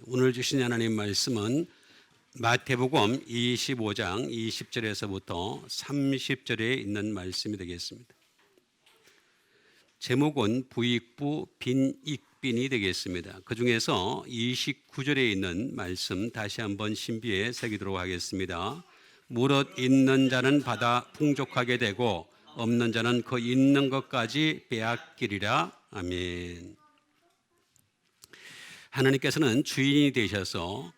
오늘 주신 하나님 말씀은 마태복음 25장 20절에서부터 30절에 있는 말씀이 되겠습니다. 제목은 부익부 빈익빈이 되겠습니다. 그 중에서 29절에 있는 말씀 다시 한번 신비에 새기도록 하겠습니다. 무릇 있는 자는 받아 풍족하게 되고 없는 자는 그 있는 것까지 빼앗기리라. 아멘. 하나님께서는 주인이 되셔서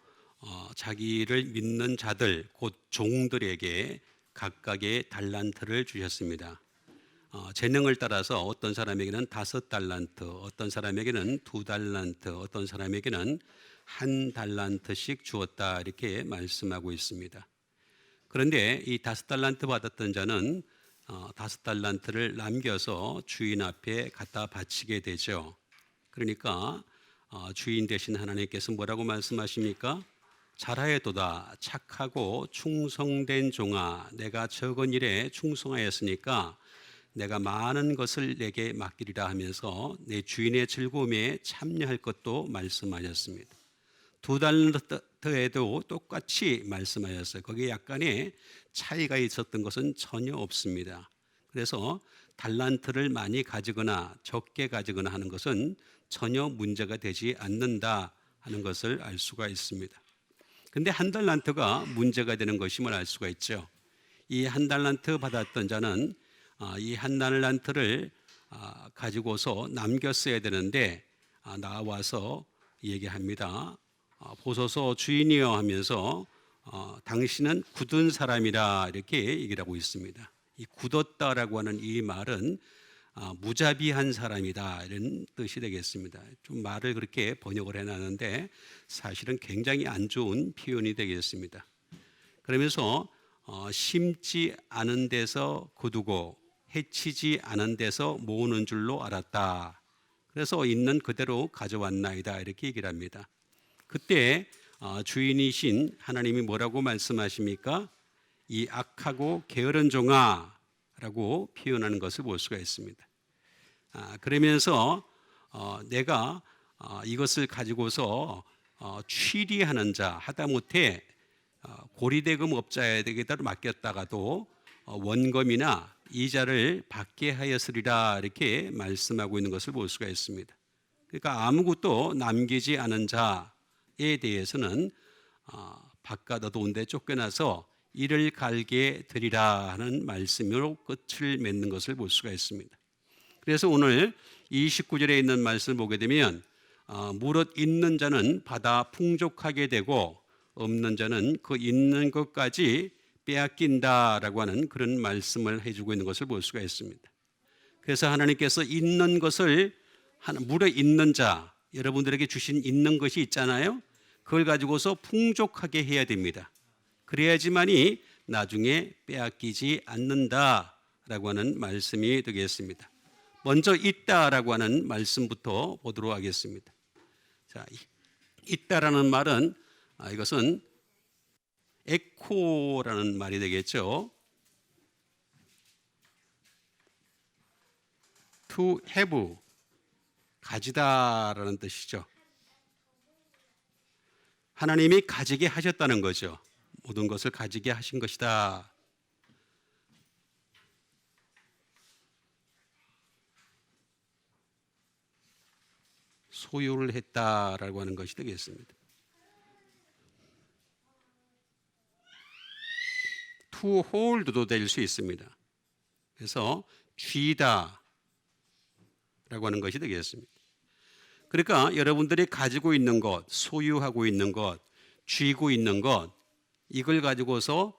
자기를 믿는 자들 곧 종들에게 각각의 달란트를 주셨습니다. 재능을 따라서 어떤 사람에게는 5달란트, 어떤 사람에게는 2달란트, 어떤 사람에게는 1달란트씩 주었다 이렇게 말씀하고 있습니다. 그런데 이 5달란트 받았던 자는 5달란트를 남겨서 주인 앞에 갖다 바치게 되죠. 그러니까 주인 되신 하나님께서 뭐라고 말씀하십니까? 잘하였도다 착하고 충성된 종아, 내가 적은 일에 충성하였으니까 내가 많은 것을 내게 맡기리라 하면서 내 주인의 즐거움에 참여할 것도 말씀하셨습니다. 2달란트에도 똑같이 말씀하셨어요. 거기에 약간의 차이가 있었던 것은 전혀 없습니다. 그래서 달란트를 많이 가지거나 적게 가지거나 하는 것은 전혀 문제가 되지 않는다 하는 것을 알 수가 있습니다. 그런데 1달란트가 문제가 되는 것임을 알 수가 있죠. 이 1달란트 받았던 자는 이 1달란트를 가지고서 남겼어야 되는데 나와서 얘기합니다. 보소서 주인이여 하면서 당신은 굳은 사람이라 이렇게 얘기를 하고 있습니다. 이 굳었다라고 하는 이 말은 무자비한 사람이다 이런 뜻이 되겠습니다. 좀 말을 그렇게 번역을 해놨는데 사실은 굉장히 안 좋은 표현이 되겠습니다. 그러면서 심지 않은 데서 거두고 해치지 않은 데서 모으는 줄로 알았다. 그래서 있는 그대로 가져왔나이다 이렇게 얘기를 합니다. 그때 주인이신 하나님이 뭐라고 말씀하십니까? 이 악하고 게으른 종아 라고 표현하는 것을 볼 수가 있습니다. 그러면서 내가 이것을 가지고서 취리하는 자 하다못해 고리대금 업자에게다 맡겼다가도 원금이나 이자를 받게 하였으리라 이렇게 말씀하고 있는 것을 볼 수가 있습니다. 그러니까 아무것도 남기지 않은 자에 대해서는 바깥 어두운 데 쫓겨나서 이를 갈게 되리라 하는 말씀으로 끝을 맺는 것을 볼 수가 있습니다. 그래서 오늘 29절에 있는 말씀을 보게 되면 무릇 있는 자는 받아 풍족하게 되고 없는 자는 그 있는 것까지 빼앗긴다라고 하는 그런 말씀을 해주고 있는 것을 볼 수가 있습니다. 그래서 하나님께서 있는 것을 무릇 있는 자, 여러분들에게 주신 있는 것이 있잖아요. 그걸 가지고서 풍족하게 해야 됩니다. 그래야지만이 나중에 빼앗기지 않는다라고 하는 말씀이 되겠습니다. 먼저 있다라고 하는 말씀부터 보도록 하겠습니다. 자, 있다라는 말은 이것은 에코라는 말이 되겠죠. To have, 가지다라는 뜻이죠. 하나님이 가지게 하셨다는 거죠. 모든 것을 가지게 하신 것이다. 소유를 했다라고 하는 것이 되겠습니다. To hold도 될 수 있습니다. 그래서 쥐다 라고 하는 것이 되겠습니다. 그러니까 여러분들이 가지고 있는 것, 소유하고 있는 것, 쥐고 있는 것, 이걸 가지고서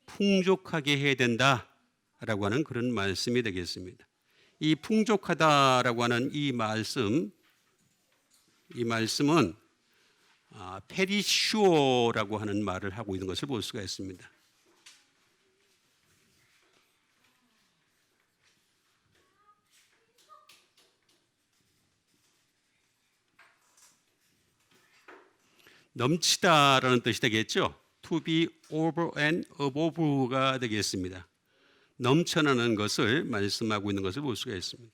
풍족하게 해야 된다라고 하는 그런 말씀이 되겠습니다. 이 풍족하다라고 하는 이 말씀은 페리슈어라고 하는 말을 하고 있는 것을 볼 수가 있습니다. 넘치다라는 뜻이 되겠죠. To be over and above가 되겠습니다. 넘쳐나는 것을 말씀하고 있는 것을 볼 수가 있습니다.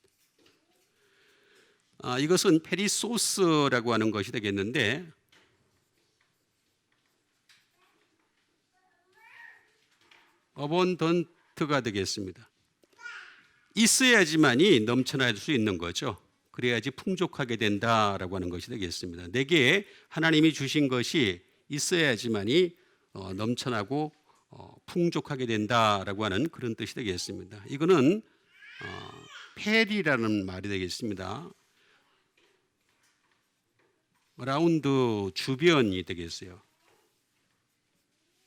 이것은 페리소스라고 하는 것이 되겠는데 어본던트가 되겠습니다. 있어야지만이 넘쳐날 수 있는 거죠. 그래야지 풍족하게 된다라고 하는 것이 되겠습니다. 내게 하나님이 주신 것이 있어야지만이 넘쳐나고 풍족하게 된다라고 하는 그런 뜻이 되겠습니다. 이거는 페리라는 말이 되겠습니다. 라운드 주변이 되겠어요.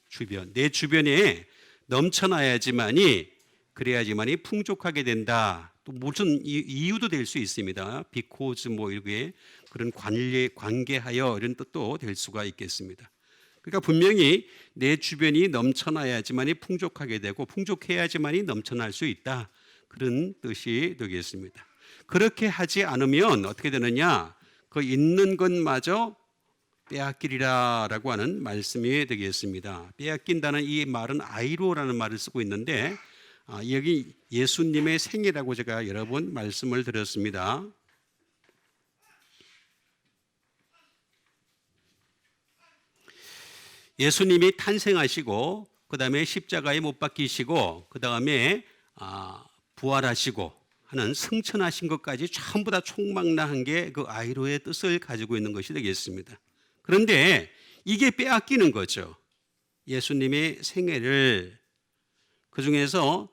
주변, 내 주변에 넘쳐나야지만이 그래야지만이 풍족하게 된다. 또 무슨 이유도 될 수 있습니다. because 뭐 이게 그런 관계하여 이런 뜻도 될 수가 있겠습니다. 그러니까 분명히 내 주변이 넘쳐나야지만이 풍족하게 되고 풍족해야지만이 넘쳐날 수 있다. 그런 뜻이 되겠습니다. 그렇게 하지 않으면 어떻게 되느냐? 그 있는 것마저 빼앗기리라라고 하는 말씀이 되겠습니다. 빼앗긴다는 이 말은 아이로라는 말을 쓰고 있는데 여기 예수님의 생애라고 제가 여러 번 말씀을 드렸습니다. 예수님이 탄생하시고 그 다음에 십자가에 못 박히시고 그 다음에 부활하시고 하는 승천하신 것까지 전부 다 총망라한 게 그 아이로의 뜻을 가지고 있는 것이 되겠습니다. 그런데 이게 빼앗기는 거죠. 예수님의 생애를 그 중에서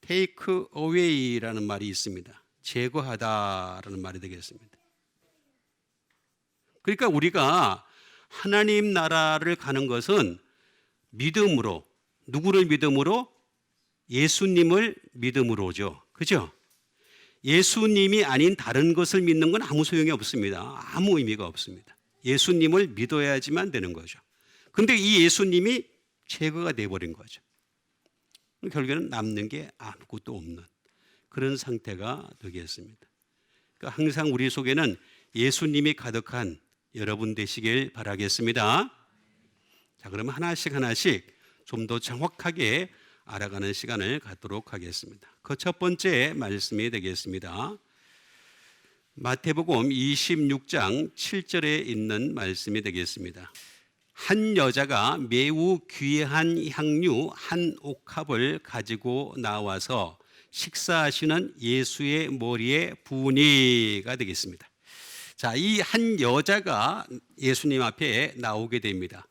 take away라는 말이 있습니다. 제거하다라는 말이 되겠습니다. 그러니까 우리가 하나님 나라를 가는 것은 믿음으로, 누구를 믿음으로? 예수님을 믿음으로죠. 그죠? 예수님이 아닌 다른 것을 믿는 건 아무 소용이 없습니다. 아무 의미가 없습니다. 예수님을 믿어야지만 되는 거죠. 근데 이 예수님이 제거가 돼버린 거죠. 결국에는 남는 게 아무것도 없는 그런 상태가 되겠습니다. 그러니까 항상 우리 속에는 예수님이 가득한 여러분 되시길 바라겠습니다. 자, 그러면 하나씩 좀 더 정확하게 알아가는 시간을 갖도록 하겠습니다. 그 첫 번째 말씀이 되겠습니다. 마태복음 26장 7절에 있는 말씀이 되겠습니다. 한 여자가 매우 귀한 향유 한 옥합을 가지고 나와서 식사하시는 예수의 머리에 부으니가 되겠습니다. 자, 이 한 여자가 예수님 앞에 나오게 됩니다.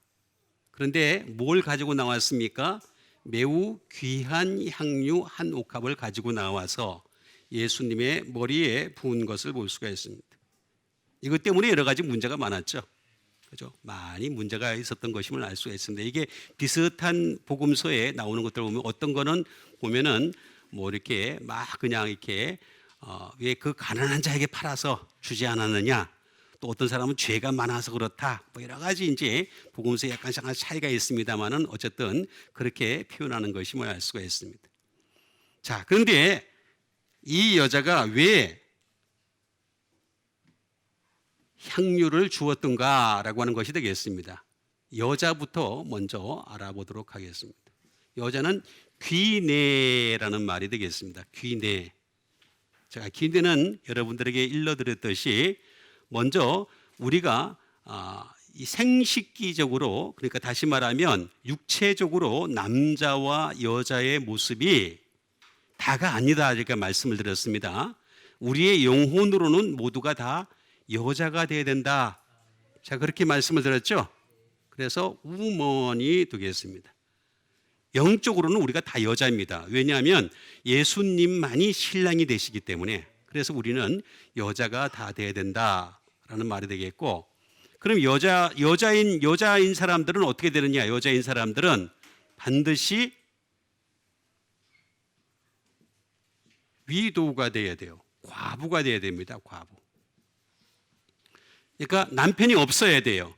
그런데 뭘 가지고 나왔습니까? 매우 귀한 향유 한 옥합을 가지고 나와서 예수님의 머리에 부은 것을 볼 수가 있습니다. 이것 때문에 여러 가지 문제가 많았죠. 그죠? 많이 문제가 있었던 것임을 알 수가 있습니다. 이게 비슷한 복음서에 나오는 것들 보면 어떤 거는 보면은 뭐 이렇게 막 그냥 이렇게 왜 그 가난한 자에게 팔아서 주지 않았느냐? 또 어떤 사람은 죄가 많아서 그렇다. 뭐 여러 가지 이제 복음서에 약간 차이가 있습니다만은 어쨌든 그렇게 표현하는 것임을 알 수가 있습니다. 자, 그런데 이 여자가 왜 향유를 주었던가라고 하는 것이 되겠습니다. 여자부터 먼저 알아보도록 하겠습니다. 여자는 귀내라는 말이 되겠습니다. 귀내. 제가 귀내는 여러분들에게 일러드렸듯이 먼저 우리가 이 생식기적으로, 그러니까 다시 말하면 육체적으로 남자와 여자의 모습이 다가 아니다 이렇게 말씀을 드렸습니다. 우리의 영혼으로는 모두가 다 여자가 되어야 된다. 자, 그렇게 말씀을 드렸죠. 그래서 우먼이 되겠습니다. 영적으로는 우리가 다 여자입니다. 왜냐하면 예수님만이 신랑이 되시기 때문에. 그래서 우리는 여자가 다 돼야 된다라는 말이 되겠고, 그럼 여자인 사람들은 어떻게 되느냐? 여자인 사람들은 반드시 위도가 돼야 돼요. 과부가 돼야 됩니다. 과부. 그러니까 남편이 없어야 돼요.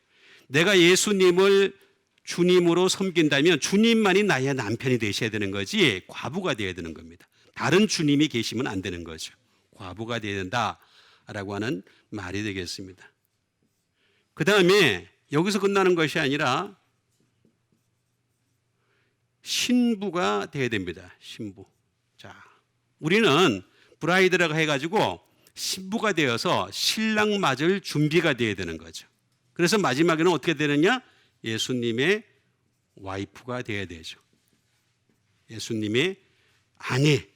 내가 예수님을 주님으로 섬긴다면 주님만이 나의 남편이 되셔야 되는 거지 과부가 돼야 되는 겁니다. 다른 주님이 계시면 안 되는 거죠. 과부가 돼야 된다라고 하는 말이 되겠습니다. 그 다음에 여기서 끝나는 것이 아니라 신부가 돼야 됩니다. 신부. 자, 우리는 브라이드라고 해가지고 신부가 되어서 신랑 맞을 준비가 돼야 되는 거죠. 그래서 마지막에는 어떻게 되느냐? 예수님의 와이프가 되어야 되죠. 예수님의 아내,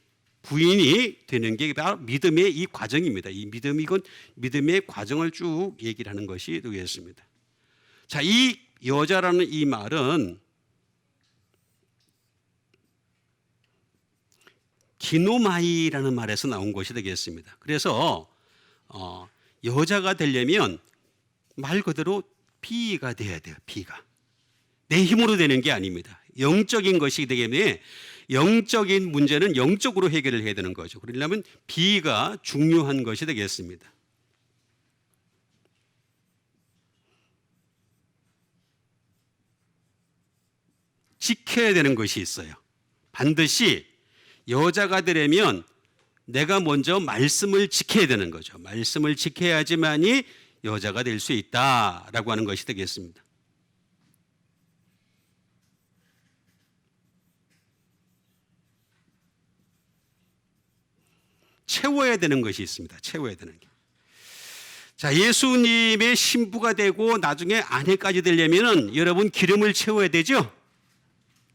부인이 되는 게 바로 믿음의 이 과정입니다. 이 믿음의 과정을 쭉 얘기를 하는 것이 되겠습니다. 자, 이 여자라는 이 말은 기노마이라는 말에서 나온 것이 되겠습니다. 그래서 여자가 되려면 말 그대로 비가 돼야 돼요. 비가. 내 힘으로 되는 게 아닙니다. 영적인 것이기 때문에 영적인 문제는 영적으로 해결을 해야 되는 거죠. 그러려면 비가 중요한 것이 되겠습니다. 지켜야 되는 것이 있어요. 반드시 여자가 되려면 내가 먼저 말씀을 지켜야 되는 거죠. 말씀을 지켜야지만이 여자가 될 수 있다라고 하는 것이 되겠습니다. 채워야 되는 것이 있습니다. 채워야 되는 게. 자, 예수님의 신부가 되고 나중에 아내까지 되려면 여러분 기름을 채워야 되죠?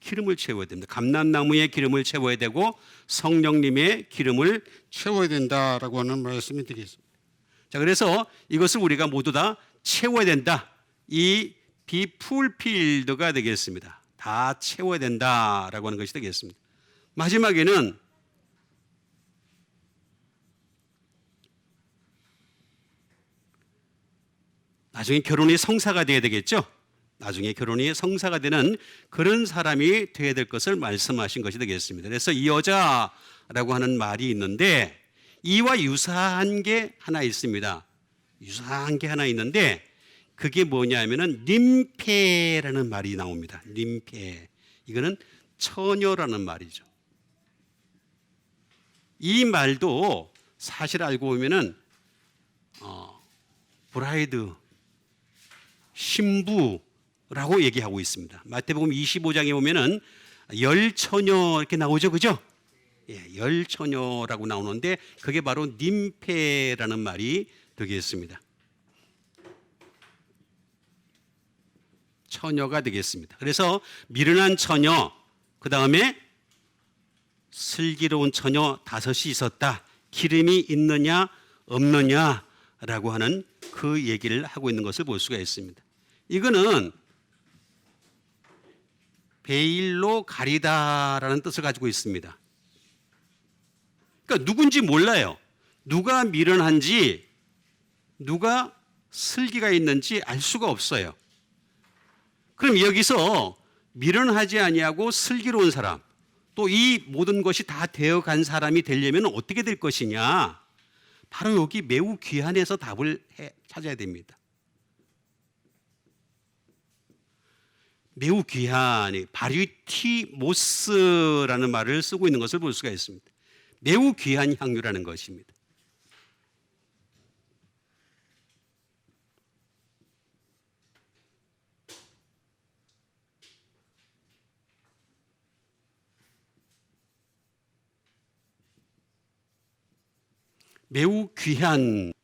기름을 채워야 됩니다. 감람나무의 기름을 채워야 되고 성령님의 기름을 채워야 된다라고 하는 말씀이 되겠습니다. 자, 그래서 이것을 우리가 모두 다 채워야 된다. 이 비풀필드가 되겠습니다. 다 채워야 된다라고 하는 것이 되겠습니다. 마지막에는 나중에 결혼이 성사가 돼야 되겠죠? 나중에 결혼이 성사가 되는 그런 사람이 되어야 될 것을 말씀하신 것이 되겠습니다. 그래서 이 여자라고 하는 말이 있는데 이와 유사한 게 하나 있습니다. 유사한 게 하나 있는데 그게 뭐냐면은 림페라는 말이 나옵니다. 림페. 이거는 처녀라는 말이죠. 이 말도 사실 알고 보면은 브라이드 신부라고 얘기하고 있습니다. 마태복음 25장에 보면은 열처녀 이렇게 나오죠, 그죠? 예, 열처녀라고 나오는데 그게 바로 ним페라는 말이 되겠습니다. 처녀가 되겠습니다. 그래서 미련한 처녀, 그 다음에 슬기로운 처녀 5이 있었다. 기름이 있느냐 없느냐라고 하는 그 얘기를 하고 있는 것을 볼 수가 있습니다. 이거는 베일로 가리다라는 뜻을 가지고 있습니다. 그러니까 누군지 몰라요. 누가 미련한지, 누가 슬기가 있는지 알 수가 없어요. 그럼 여기서 미련하지 아니하고 슬기로운 사람, 또 이 모든 것이 다 되어간 사람이 되려면 어떻게 될 것이냐? 바로 여기 매우 귀한에서 답을 찾아야 됩니다. 매우 귀한이 바리티모스라는 말을 쓰고 있는 것을 볼 수가 있습니다. 매우 귀한 향유라는 것입니다. 매우 귀한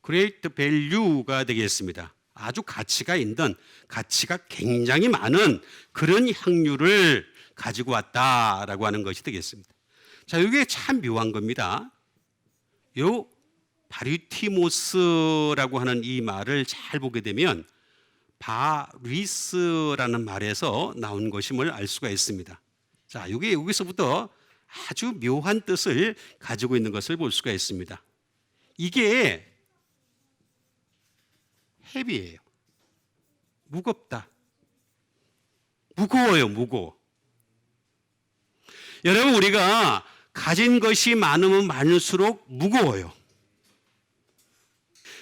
그레이트 밸류가 되겠습니다. 아주 가치가 있는, 가치가 굉장히 많은 그런 향유를 가지고 왔다라고 하는 것이 되겠습니다. 자, 이게 참 묘한 겁니다. 요 바리티모스라고 하는 이 말을 잘 보게 되면 바리스라는 말에서 나온 것임을 알 수가 있습니다. 자, 이게 여기서부터 아주 묘한 뜻을 가지고 있는 것을 볼 수가 있습니다. 이게 헤비예요. 무겁다. 무거워요, 무거워. 여러분, 우리가 가진 것이 많으면 많을수록 무거워요.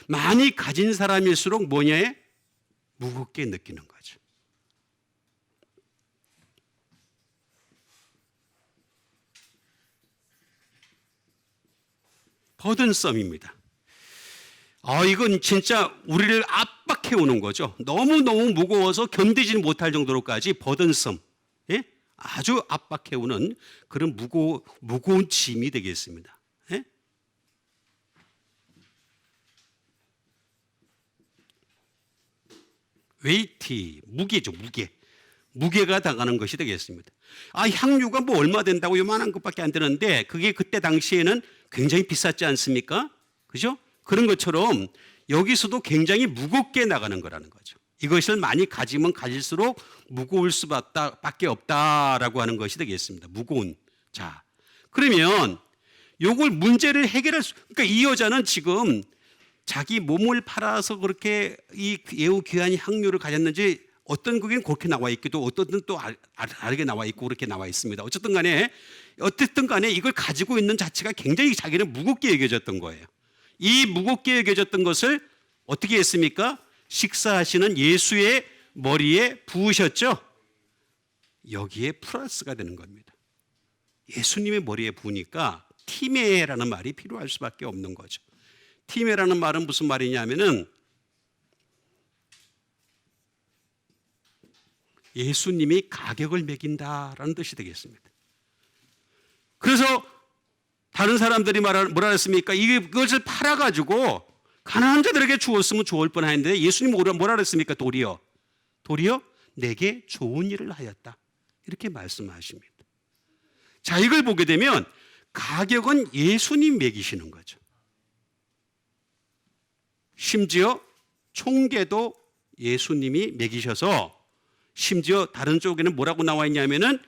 많이 가진 사람일수록 뭐냐? 무겁게 느끼는 거죠. 버든썸입니다. 이건 진짜 우리를 압박해 오는 거죠. 너무너무 무거워서 견디지 못할 정도로까지 버든썸, 예? 아주 압박해 오는 그런 무거운 짐이 되겠습니다. 예? 웨이티, 무게죠, 무게. 무게가 나가는 것이 되겠습니다. 향유가 뭐 얼마 된다고 요만한 것밖에 안 되는데 그게 그때 당시에는 굉장히 비쌌지 않습니까? 그죠? 그런 것처럼 여기서도 굉장히 무겁게 나가는 거라는 거죠. 이것을 많이 가지면 가질수록 무거울 수밖에 없다라고 하는 것이 되겠습니다. 무거운. 자, 그러면 요걸 문제를 해결할 그러니까 이 여자는 지금 자기 몸을 팔아서 그렇게 이 매우 귀한 향유를 가졌는지 어떤 거기는 그렇게 나와 있기도 어떤 또 다르게 나와 있고 그렇게 나와 있습니다. 어쨌든 간에 이걸 가지고 있는 자체가 굉장히 자기는 무겁게 여겨졌던 거예요. 이 무겁게 여겨졌던 것을 어떻게 했습니까? 식사하시는 예수의 머리에 부으셨죠. 여기에 플러스가 되는 겁니다. 예수님의 머리에 부으니까 티메라는 말이 필요할 수밖에 없는 거죠. 티메라는 말은 무슨 말이냐면은 예수님이 가격을 매긴다라는 뜻이 되겠습니다. 그래서 다른 사람들이 뭐라 했습니까? 이것을 팔아가지고 가난한 자들에게 주었으면 좋을 뻔했는데 예수님 뭐라 그랬습니까? 도리어 내게 좋은 일을 하였다. 이렇게 말씀하십니다. 자, 이걸 보게 되면 가격은 예수님 매기시는 거죠. 심지어 총계도 예수님이 매기셔서 심지어 다른 쪽에는 뭐라고 나와 있냐면은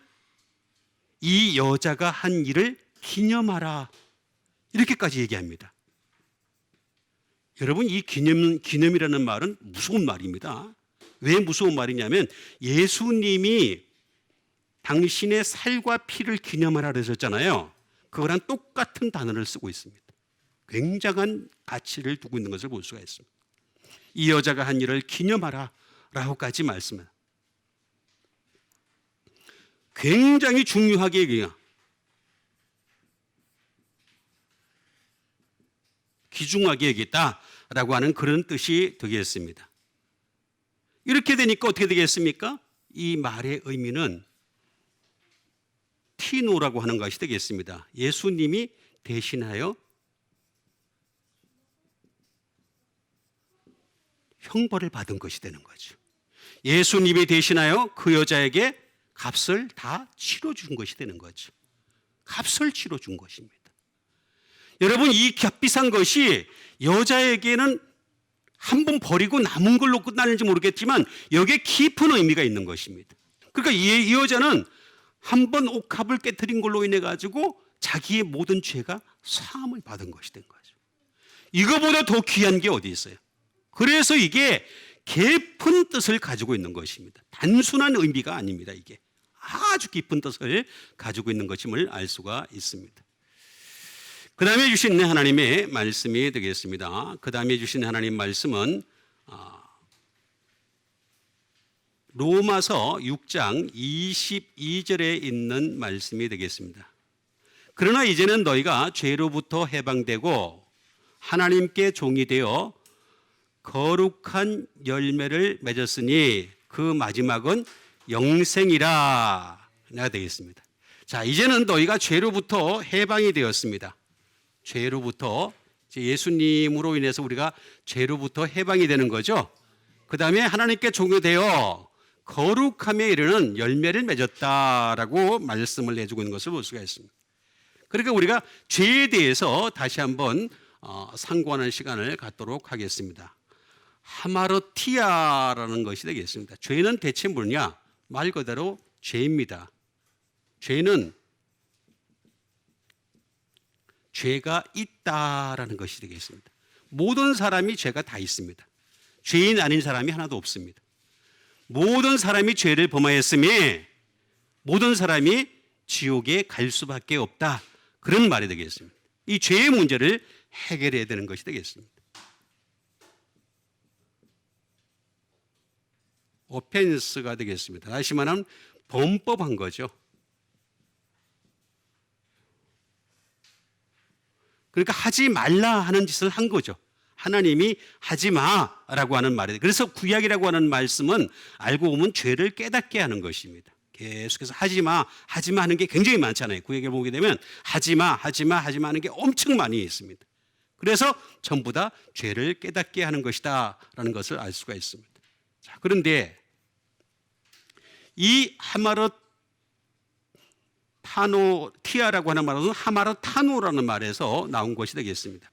이 여자가 한 일을 기념하라. 이렇게까지 얘기합니다. 여러분, 이 기념이라는 말은 무서운 말입니다. 왜 무서운 말이냐면 예수님이 당신의 살과 피를 기념하라 그러셨잖아요. 그거랑 똑같은 단어를 쓰고 있습니다. 굉장한 가치를 두고 있는 것을 볼 수가 있습니다. 이 여자가 한 일을 기념하라 라고까지 말씀합니다. 굉장히 중요하게 얘기해요. 귀중하게 얘기했다라고 하는 그런 뜻이 되겠습니다. 이렇게 되니까 어떻게 되겠습니까? 이 말의 의미는 티노라고 하는 것이 되겠습니다. 예수님이 대신하여 형벌을 받은 것이 되는 거죠. 예수님이 대신하여 그 여자에게 값을 다 치러준 것이 되는 거죠. 값을 치러준 것입니다. 여러분, 이 값비싼 것이 여자에게는 한 번 버리고 남은 걸로 끝나는지 모르겠지만 여기에 깊은 의미가 있는 것입니다. 그러니까 이 여자는 한 번 옥합을 깨뜨린 걸로 인해 가지고 자기의 모든 죄가 사함을 받은 것이 된 거죠. 이거보다 더 귀한 게 어디 있어요? 그래서 이게 깊은 뜻을 가지고 있는 것입니다. 단순한 의미가 아닙니다. 이게 아주 깊은 뜻을 가지고 있는 것임을 알 수가 있습니다. 그 다음에 주신 하나님의 말씀이 되겠습니다. 그 다음에 주신 하나님 말씀은 로마서 6장 22절에 있는 말씀이 되겠습니다. 그러나 이제는 너희가 죄로부터 해방되고 하나님께 종이 되어 거룩한 열매를 맺었으니 그 마지막은 영생이라 가 되겠습니다. 자, 이제는 너희가 죄로부터 해방이 되었습니다. 죄로부터 예수님으로 인해서 우리가 죄로부터 해방이 되는 거죠. 그 다음에 하나님께 종이 되어 거룩함에 이르는 열매를 맺었다라고 말씀을 해주고 있는 것을 볼 수가 있습니다. 그러니까 우리가 죄에 대해서 다시 한번 상고하는 시간을 갖도록 하겠습니다. 하마르티아라는 것이 되겠습니다. 죄는 대체 뭐냐? 말 그대로 죄입니다. 죄는 죄가 있다라는 것이 되겠습니다. 모든 사람이 죄가 다 있습니다. 죄인 아닌 사람이 하나도 없습니다. 모든 사람이 죄를 범하였으니 모든 사람이 지옥에 갈 수밖에 없다. 그런 말이 되겠습니다. 이 죄의 문제를 해결해야 되는 것이 되겠습니다. 오펜스가 되겠습니다. 다시 말하면 범법한 거죠. 그러니까 하지 말라 하는 짓을 한 거죠. 하나님이 하지 마라고 하는 말이에요. 그래서 구약이라고 하는 말씀은 알고 보면 죄를 깨닫게 하는 것입니다. 계속해서 하지마 하지마 하는 게 굉장히 많잖아요. 구약에 보게 되면 하지마 하지마 하지마 하는 게 엄청 많이 있습니다. 그래서 전부 다 죄를 깨닫게 하는 것이다 라는 것을 알 수가 있습니다. 자, 그런데 이 하마르타노티아라고 하는 말은 하마르타노라는 말에서 나온 것이 되겠습니다.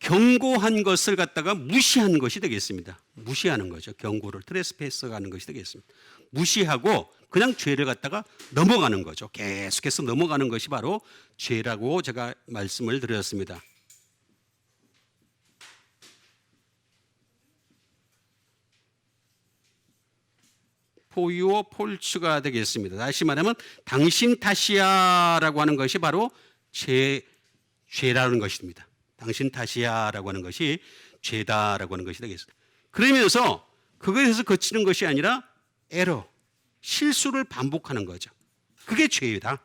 경고한 것을 갖다가 무시한 것이 되겠습니다. 무시하는 거죠. 경고를 트레스패스가 하는 것이 되겠습니다. 무시하고 그냥 죄를 갖다가 넘어가는 거죠. 계속해서 넘어가는 것이 바로 죄라고 제가 말씀을 드렸습니다. 포유어 폴츠가 되겠습니다. 다시 말하면 당신 탓이야라고 하는 것이 바로 죄라는 것입니다. 당신 탓이야라고 하는 것이 죄다라고 하는 것이 되겠습니다. 그러면서 그것에서 그치는 것이 아니라 에러, 실수를 반복하는 거죠. 그게 죄다.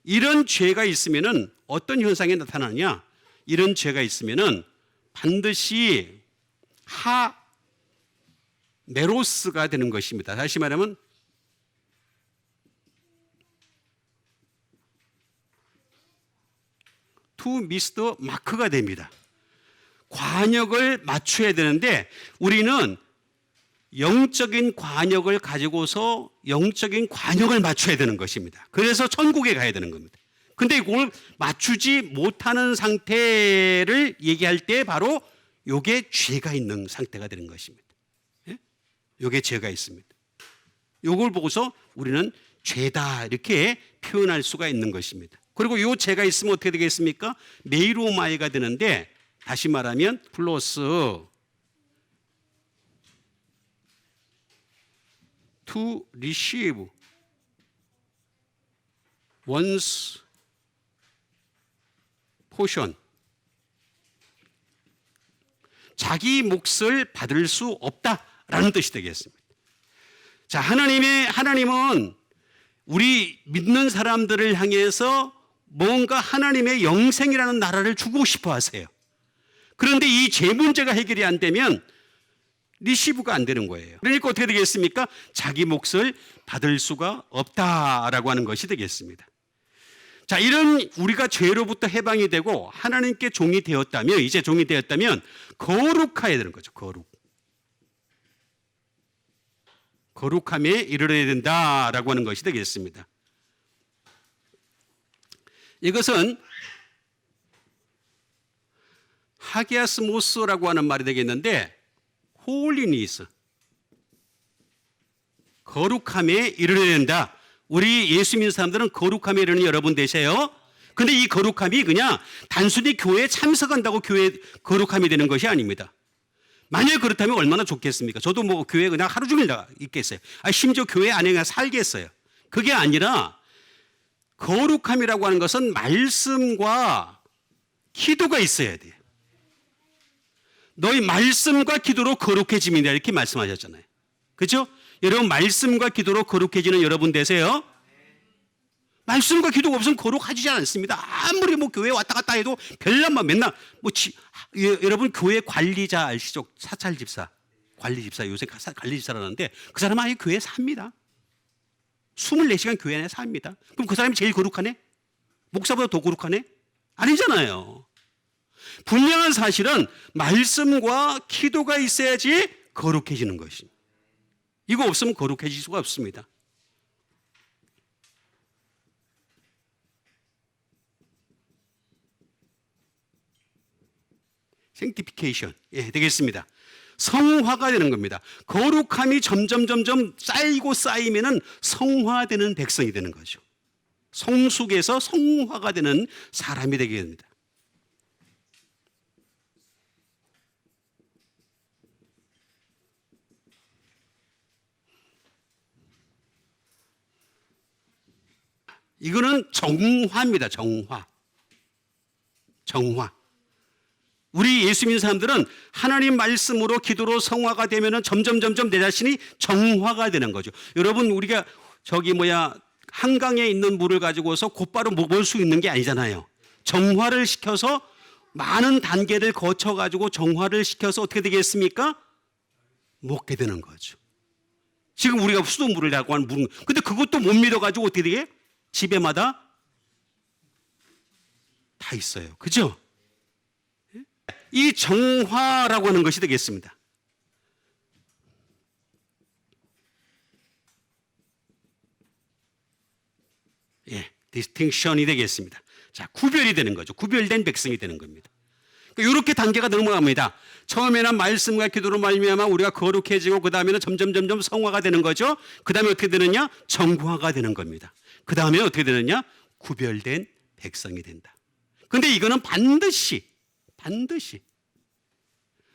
이런 죄가 있으면은 어떤 현상이 나타나느냐? 이런 죄가 있으면은 반드시 메로스가 되는 것입니다. 다시 말하면 투 미스터 마크가 됩니다. 관역을 맞춰야 되는데 우리는 영적인 관역을 가지고서 영적인 관역을 맞춰야 되는 것입니다. 그래서 천국에 가야 되는 겁니다. 근데 이걸 맞추지 못하는 상태를 얘기할 때 바로 요게 죄가 있는 상태가 되는 것입니다. 예? 요게 죄가 있습니다. 요걸 보고서 우리는 죄다 이렇게 표현할 수가 있는 것입니다. 그리고 요 죄가 있으면 어떻게 되겠습니까? 메이로마이가 되는데 다시 말하면 플러스 to receive one's portion. 자기 몫을 받을 수 없다라는 뜻이 되겠습니다. 자, 하나님은 우리 믿는 사람들을 향해서 뭔가 하나님의 영생이라는 나라를 주고 싶어 하세요. 그런데 이 죄 문제가 해결이 안 되면 리시브가 안 되는 거예요. 그러니까 어떻게 되겠습니까? 자기 몫을 받을 수가 없다라고 하는 것이 되겠습니다. 자, 이런 우리가 죄로부터 해방이 되고 하나님께 종이 되었다면, 이제 종이 되었다면 거룩해야 되는 거죠. 거룩함에 이르러야 된다라고 하는 것이 되겠습니다. 이것은 하기아스모스라고 하는 말이 되겠는데 홀리니스, 거룩함에 이르러야 된다. 우리 예수 믿는 사람들은 거룩함에 이르는 여러분 되세요. 근데 이 거룩함이 그냥 단순히 교회에 참석한다고 교회 거룩함이 되는 것이 아닙니다. 만약 그렇다면 얼마나 좋겠습니까? 저도 뭐 교회 그냥 하루 종일 있겠어요. 심지어 교회 안에 그냥 살겠어요. 그게 아니라 거룩함이라고 하는 것은 말씀과 기도가 있어야 돼요. 너희 말씀과 기도로 거룩해집니다. 이렇게 말씀하셨잖아요. 그렇죠? 여러분 말씀과 기도로 거룩해지는 여러분 되세요. 말씀과 기도가 없으면 거룩하지 않습니다. 아무리 뭐 교회 왔다 갔다 해도 별난만 맨날 여러분 교회 관리자 아시죠? 사찰 집사, 관리 집사, 요새 관리 집사라는데 그 사람은 아예 교회에 삽니다. 24시간 교회 안에 삽니다. 그럼 그 사람이 제일 거룩하네? 목사보다 더 거룩하네? 아니잖아요. 분명한 사실은 말씀과 기도가 있어야지 거룩해지는 것입니다. 이거 없으면 거룩해질 수가 없습니다. sanctification, 되겠습니다. 성화가 되는 겁니다. 거룩함이 점점 쌓이고 쌓이면은 성화되는 백성이 되는 거죠. 성숙에서 성화가 되는 사람이 되게 됩니다. 이거는 정화입니다. 정화. 우리 예수 믿는 사람들은 하나님 말씀으로 기도로 성화가 되면은 점점 내 자신이 정화가 되는 거죠. 여러분 우리가 한강에 있는 물을 가지고서 곧바로 먹을 수 있는 게 아니잖아요. 정화를 시켜서 많은 단계를 거쳐가지고 정화를 시켜서 어떻게 되겠습니까? 먹게 되는 거죠. 지금 우리가 수돗물이라고 하는 물은, 근데 그것도 못 믿어가지고 어떻게 되게? 집에마다 다 있어요. 그죠? 이 정화라고 하는 것이 되겠습니다. 예, 디스팅션이 되겠습니다. 자, 구별이 되는 거죠. 구별된 백성이 되는 겁니다. 이렇게 단계가 넘어갑니다. 처음에는 말씀과 기도로 말미암아 우리가 거룩해지고 그 다음에는 점점 성화가 되는 거죠. 그 다음에 어떻게 되느냐? 정화가 되는 겁니다. 그 다음에 어떻게 되느냐? 구별된 백성이 된다. 그런데 이거는 반드시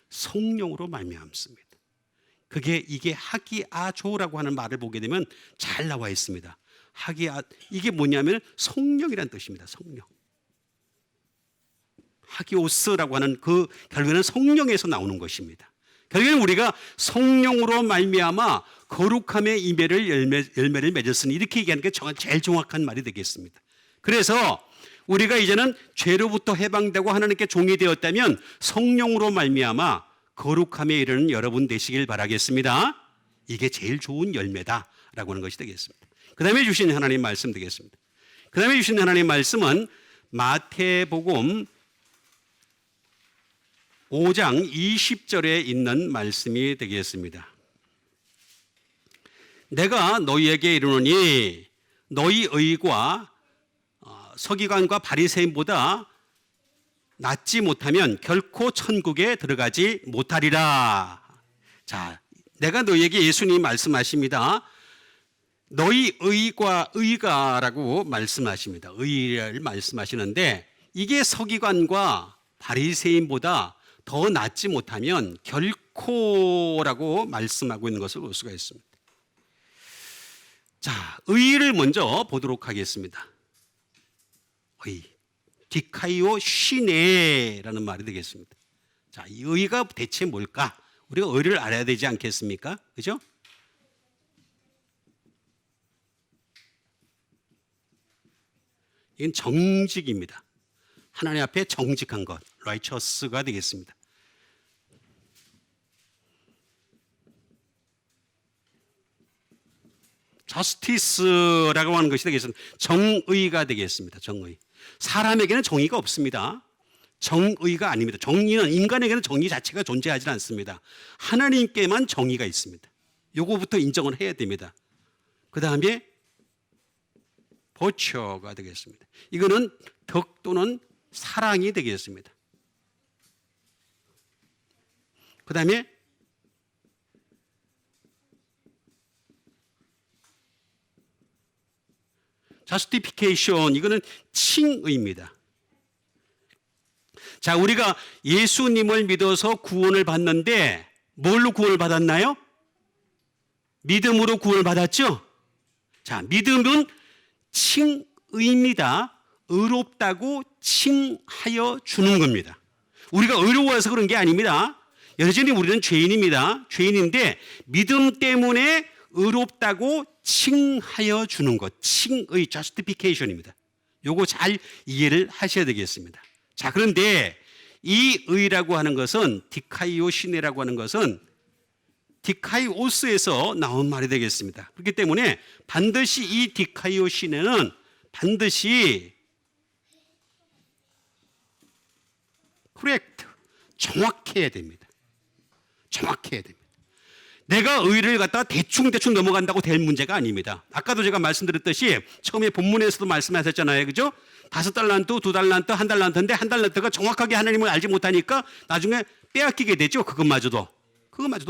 성령으로 말미암습니다. 이게 하기아조라고 하는 말을 보게 되면 잘 나와 있습니다. 이게 뭐냐면 성령이란 뜻입니다. 성령. 하기오스라고 하는 그 결국에는 성령에서 나오는 것입니다. 결국에는 우리가 성령으로 말미암아 거룩함의 열매를 맺었으니 이렇게 얘기하는 게 제일 정확한 말이 되겠습니다. 그래서 우리가 이제는 죄로부터 해방되고 하나님께 종이 되었다면 성령으로 말미암아 거룩함에 이르는 여러분 되시길 바라겠습니다. 이게 제일 좋은 열매다라고 하는 것이 되겠습니다. 그 다음에 주신 하나님 말씀 되겠습니다. 그 다음에 주신 하나님 말씀은 마태복음 5장 20절에 있는 말씀이 되겠습니다. 내가 너희에게 이르노니 너희 의가 서기관과 바리새인보다 낫지 못하면 결코 천국에 들어가지 못하리라. 자, 내가 너희에게 예수님 말씀하십니다. 너희 의가라고 말씀하십니다. 의를 말씀하시는데 이게 서기관과 바리새인보다 더 낫지 못하면 결코라고 말씀하고 있는 것을 볼 수가 있습니다. 자, 의를 먼저 보도록 하겠습니다. 의, 디카이오 시네라는 말이 되겠습니다. 자, 이 의가 대체 뭘까? 우리가 의를 알아야 되지 않겠습니까? 그죠? 이건 정직입니다. 하나님 앞에 정직한 것, righteous가 되겠습니다. justice라고 하는 것이 되겠습니다. 정의가 되겠습니다. 정의. 사람에게는 정의가 없습니다. 정의가 아닙니다. 정의는 인간에게는 정의 자체가 존재하지 않습니다. 하나님께만 정의가 있습니다. 요거부터 인정을 해야 됩니다. 그 다음에 버처가 되겠습니다. 이거는 덕 또는 사랑이 되겠습니다. 그 다음에 justification, 이거는 칭의입니다. 자, 우리가 예수님을 믿어서 구원을 받는데 뭘로 구원을 받았나요? 믿음으로 구원을 받았죠? 자, 믿음은 칭의입니다. 의롭다고 칭하여 주는 겁니다. 우리가 의로워서 그런 게 아닙니다. 여전히 우리는 죄인입니다. 죄인인데 믿음 때문에 의롭다고 칭하여 주는 것, 칭의, justification입니다. 요거 잘 이해를 하셔야 되겠습니다. 자, 그런데 이 의라고 하는 것은 디카이오 시네라고 하는 것은 디카이오스에서 나온 말이 되겠습니다. 그렇기 때문에 반드시 이 디카이오 시네는 반드시 correct, 정확해야 됩니다. 정확해야 됩니다. 내가 의를 갖다가 대충 넘어간다고 될 문제가 아닙니다. 아까도 제가 말씀드렸듯이 처음에 본문에서도 말씀하셨잖아요. 그죠? 5달란트, 2달란트, 1달란트인데 1달란트가 정확하게 하나님을 알지 못하니까 나중에 빼앗기게 되죠. 그것마저도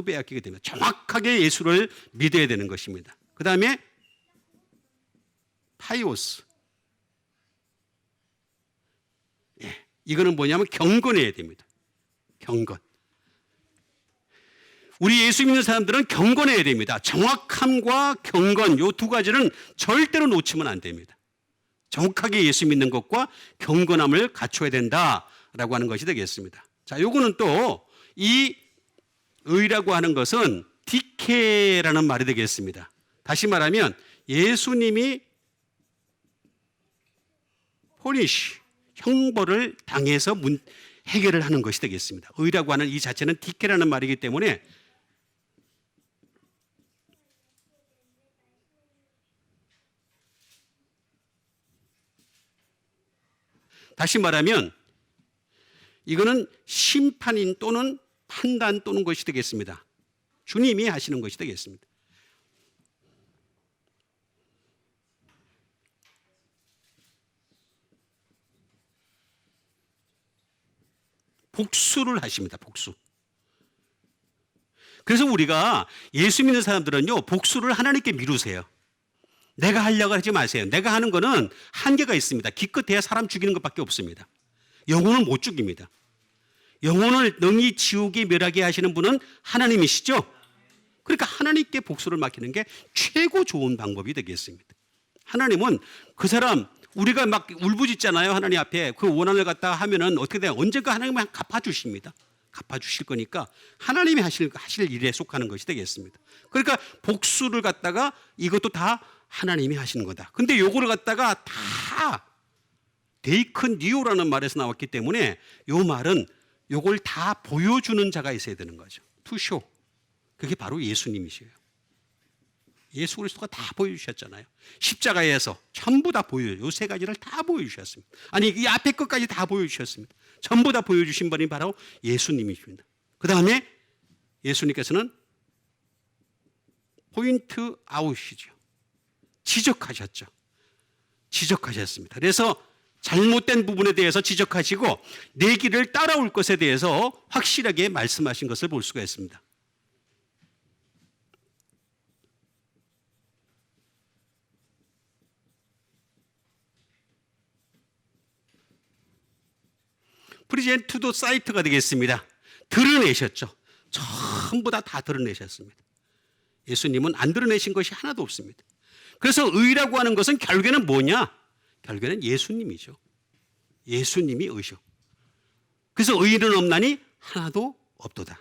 빼앗기게 됩니다. 정확하게 예수를 믿어야 되는 것입니다. 그 다음에 파이오스. 예, 이거는 뭐냐면 경건해야 됩니다. 경건. 우리 예수 믿는 사람들은 경건해야 됩니다. 정확함과 경건, 이 두 가지는 절대로 놓치면 안 됩니다. 정확하게 예수 믿는 것과 경건함을 갖춰야 된다라고 하는 것이 되겠습니다. 자, 요거는 또 이 의라고 하는 것은 디케라는 말이 되겠습니다. 다시 말하면 예수님이 포니시, 형벌을 당해서 해결을 하는 것이 되겠습니다. 의라고 하는 이 자체는 디케라는 말이기 때문에 다시 말하면 이거는 심판인 또는 판단 또는 것이 되겠습니다. 주님이 하시는 것이 되겠습니다. 복수를 하십니다. 복수. 그래서 우리가 예수 믿는 사람들은요, 복수를 하나님께 미루세요. 내가 하려고 하지 마세요. 내가 하는 거는 한계가 있습니다. 기껏해야 사람 죽이는 것밖에 없습니다. 영혼을 못 죽입니다. 영혼을 능히 지옥에 멸하게 하시는 분은 하나님이시죠. 그러니까 하나님께 복수를 맡기는 게 최고 좋은 방법이 되겠습니다. 하나님은 그 사람, 우리가 막 울부짖잖아요. 하나님 앞에 그 원한을 갖다가 하면은 어떻게 돼요? 언젠가 하나님은 갚아주십니다. 갚아주실 거니까 하나님이 하실 일에 속하는 것이 되겠습니다. 그러니까 복수를 갖다가 이것도 다 하나님이 하시는 거다. 근데 요거를 갖다가 다 데이큰 니오라는 말에서 나왔기 때문에 요 말은 요걸 다 보여주는 자가 있어야 되는 거죠. 투쇼. 그게 바로 예수님이시에요. 예수 그리스도가 다 보여주셨잖아요. 십자가에서 전부 다 요 세 가지를 다 보여주셨습니다. 아니 이 앞에 것까지 다 보여주셨습니다. 전부 다 보여주신 분이 바로 예수님이십니다. 그 다음에 예수님께서는 포인트 아웃이죠. 지적하셨죠. 지적하셨습니다. 그래서 잘못된 부분에 대해서 지적하시고 내 길을 따라올 것에 대해서 확실하게 말씀하신 것을 볼 수가 있습니다. 프리젠 투 더 사이트가 되겠습니다. 드러내셨죠. 전부 다 드러내셨습니다. 예수님은 안 드러내신 것이 하나도 없습니다. 그래서 의라고 하는 것은 결국에는 뭐냐? 결국에는 예수님이죠. 예수님이 의죠. 그래서 의인은 없나니 하나도 없도다.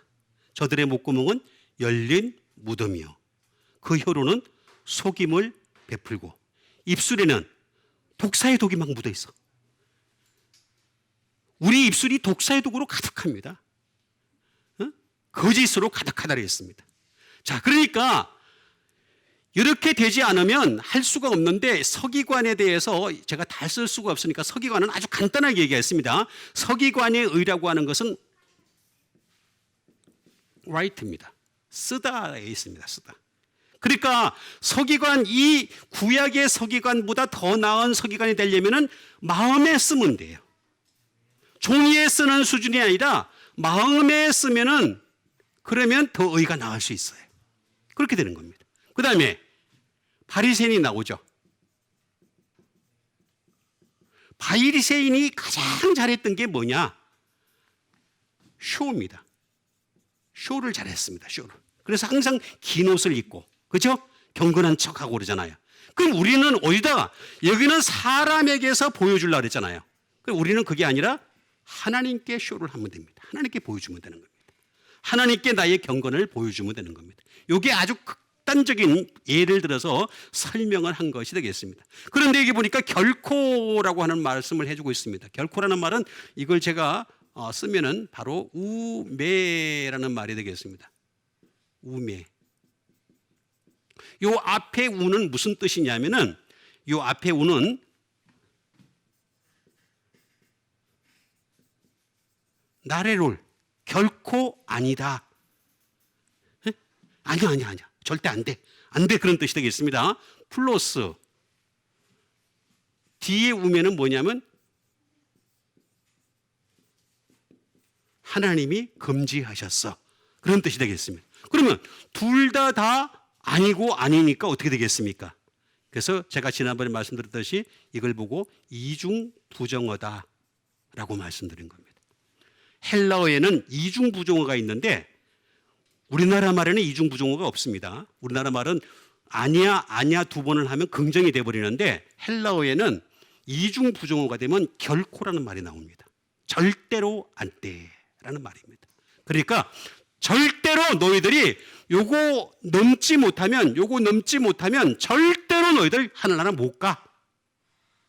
저들의 목구멍은 열린 무덤이요. 그 혀로는 속임을 베풀고 입술에는 독사의 독이 막 묻어 있어. 우리 입술이 독사의 독으로 가득합니다. 거짓으로 가득하다 그랬습니다. 자, 그러니까 이렇게 되지 않으면 할 수가 없는데 서기관에 대해서 제가 다 쓸 수가 없으니까 서기관은 아주 간단하게 얘기했습니다. 서기관의 의라고 하는 것은 write입니다. 쓰다에 있습니다. 쓰다. 그러니까 서기관, 이 구약의 서기관보다 더 나은 서기관이 되려면은 마음에 쓰면 돼요. 종이에 쓰는 수준이 아니라 마음에 쓰면은 그러면 더 의가 나을 수 있어요. 그렇게 되는 겁니다. 그 다음에 바리새인이 나오죠. 바리새인이 가장 잘했던 게 뭐냐? 쇼입니다. 쇼를 잘했습니다. 쇼를. 그래서 항상 긴 옷을 입고, 그렇죠? 경건한 척하고 그러잖아요. 그럼 우리는 어디다 여기는 사람에게서 보여주려고 그랬잖아요. 그럼 우리는 그게 아니라 하나님께 쇼를 하면 됩니다. 하나님께 보여주면 되는 겁니다. 하나님께 나의 경건을 보여주면 되는 겁니다. 이게 아주 극단적인 예를 들어서 설명을 한 것이 되겠습니다. 그런데 여기 보니까 결코라고 하는 말씀을 해주고 있습니다. 결코라는 말은 이걸 제가 쓰면은 바로 우매라는 말이 되겠습니다. 우매. 요 앞에 우는 무슨 뜻이냐면은 요 앞에 우는 나레롤 결코 아니다. 에? 아니야. 절대 안 돼. 안 돼. 그런 뜻이 되겠습니다. 플러스 뒤에 우면은 뭐냐면 하나님이 금지하셨어. 그런 뜻이 되겠습니다. 그러면 둘 다 아니고 아니니까 어떻게 되겠습니까? 그래서 제가 지난번에 말씀드렸듯이 이걸 보고 이중부정어다라고 말씀드린 겁니다. 헬라어에는 이중부정어가 있는데 우리나라 말에는 이중부정어가 없습니다. 우리나라 말은 아니야 두 번을 하면 긍정이 돼버리는데 헬라어에는 이중부정어가 되면 결코라는 말이 나옵니다. 절대로 안 돼라는 말입니다. 그러니까 절대로 너희들이 요거 넘지 못하면 절대로 너희들 하늘나라 못 가.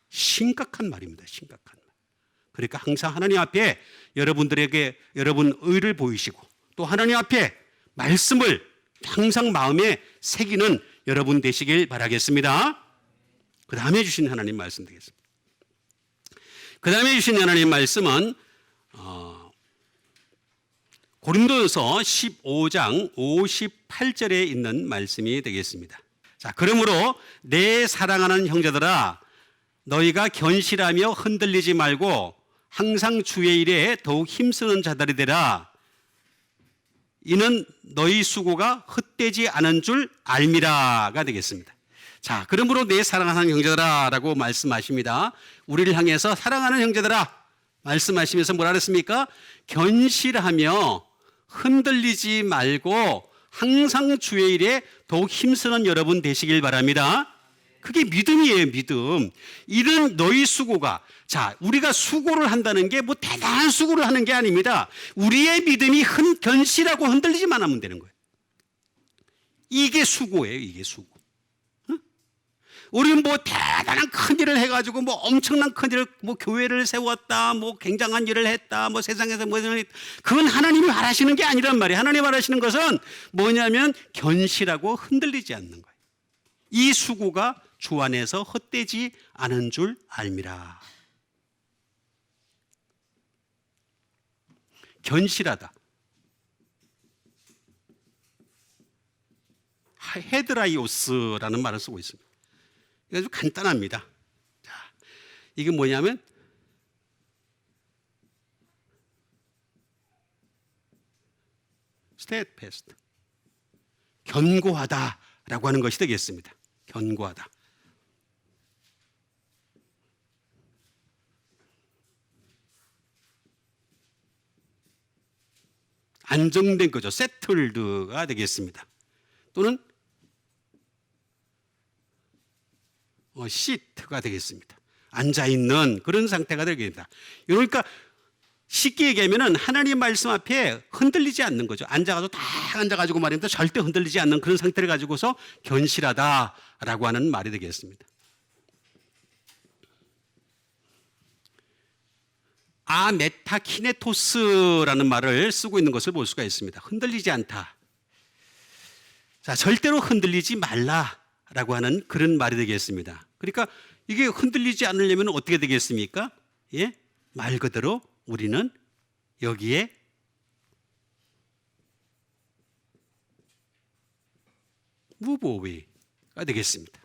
심각한 말입니다. 심각한 말. 그러니까 항상 하나님 앞에 여러분들에게 여러분 의를 보이시고 또 하나님 앞에 말씀을 항상 마음에 새기는 여러분 되시길 바라겠습니다. 그 다음에 주신 하나님 말씀 되겠습니다. 그 다음에 주신 하나님 말씀은 고린도전서 15장 58절에 있는 말씀이 되겠습니다. 자, 그러므로 내 사랑하는 형제들아 너희가 견실하며 흔들리지 말고 항상 주의 일에 더욱 힘쓰는 자들이 되라. 이는 너희 수고가 헛되지 않은 줄 알미라가 되겠습니다. 자, 그러므로 내 사랑하는 형제들아 라고 말씀하십니다. 우리를 향해서 사랑하는 형제들아 말씀하시면서 뭐라 그랬습니까? 견실하며 흔들리지 말고 항상 주의 일에 더욱 힘쓰는 여러분 되시길 바랍니다. 그게 믿음이에요, 믿음. 이는 너희 수고가, 자, 우리가 수고를 한다는 게 뭐 대단한 수고를 하는 게 아닙니다. 우리의 믿음이 견실하고 흔들리지만 하면 되는 거예요. 이게 수고예요, 이게 수고. 우리는 뭐 대단한 큰 일을 해가지고 뭐 엄청난 큰 일을 뭐 교회를 세웠다, 뭐 굉장한 일을 했다, 뭐 세상에서 뭐 그건 하나님이 바라시는 게 아니란 말이에요. 하나님이 바라시는 것은 뭐냐면 견실하고 흔들리지 않는 거예요. 이 수고가 주 안에서 헛되지 않은 줄 알미라. 견실하다. 헤드라이오스라는 말을 쓰고 있습니다. 아주 간단합니다. 자, 이게 뭐냐면 steadfast, 견고하다라고 하는 것이 되겠습니다. 견고하다. 안정된 거죠. settled가 되겠습니다. 또는 시트가 되겠습니다. 앉아있는 그런 상태가 되겠습니다. 그러니까 쉽게 얘기하면 하나님 말씀 앞에 흔들리지 않는 거죠. 앉아가지고 딱 앉아가지고 말입니다. 절대 흔들리지 않는 그런 상태를 가지고서 견실하다라고 하는 말이 되겠습니다. 메타키네토스라는 말을 쓰고 있는 것을 볼 수가 있습니다. 흔들리지 않다. 자, 절대로 흔들리지 말라라고 하는 그런 말이 되겠습니다. 그러니까 이게 흔들리지 않으려면 어떻게 되겠습니까? 예? 말 그대로 우리는 여기에 move away가 되겠습니다.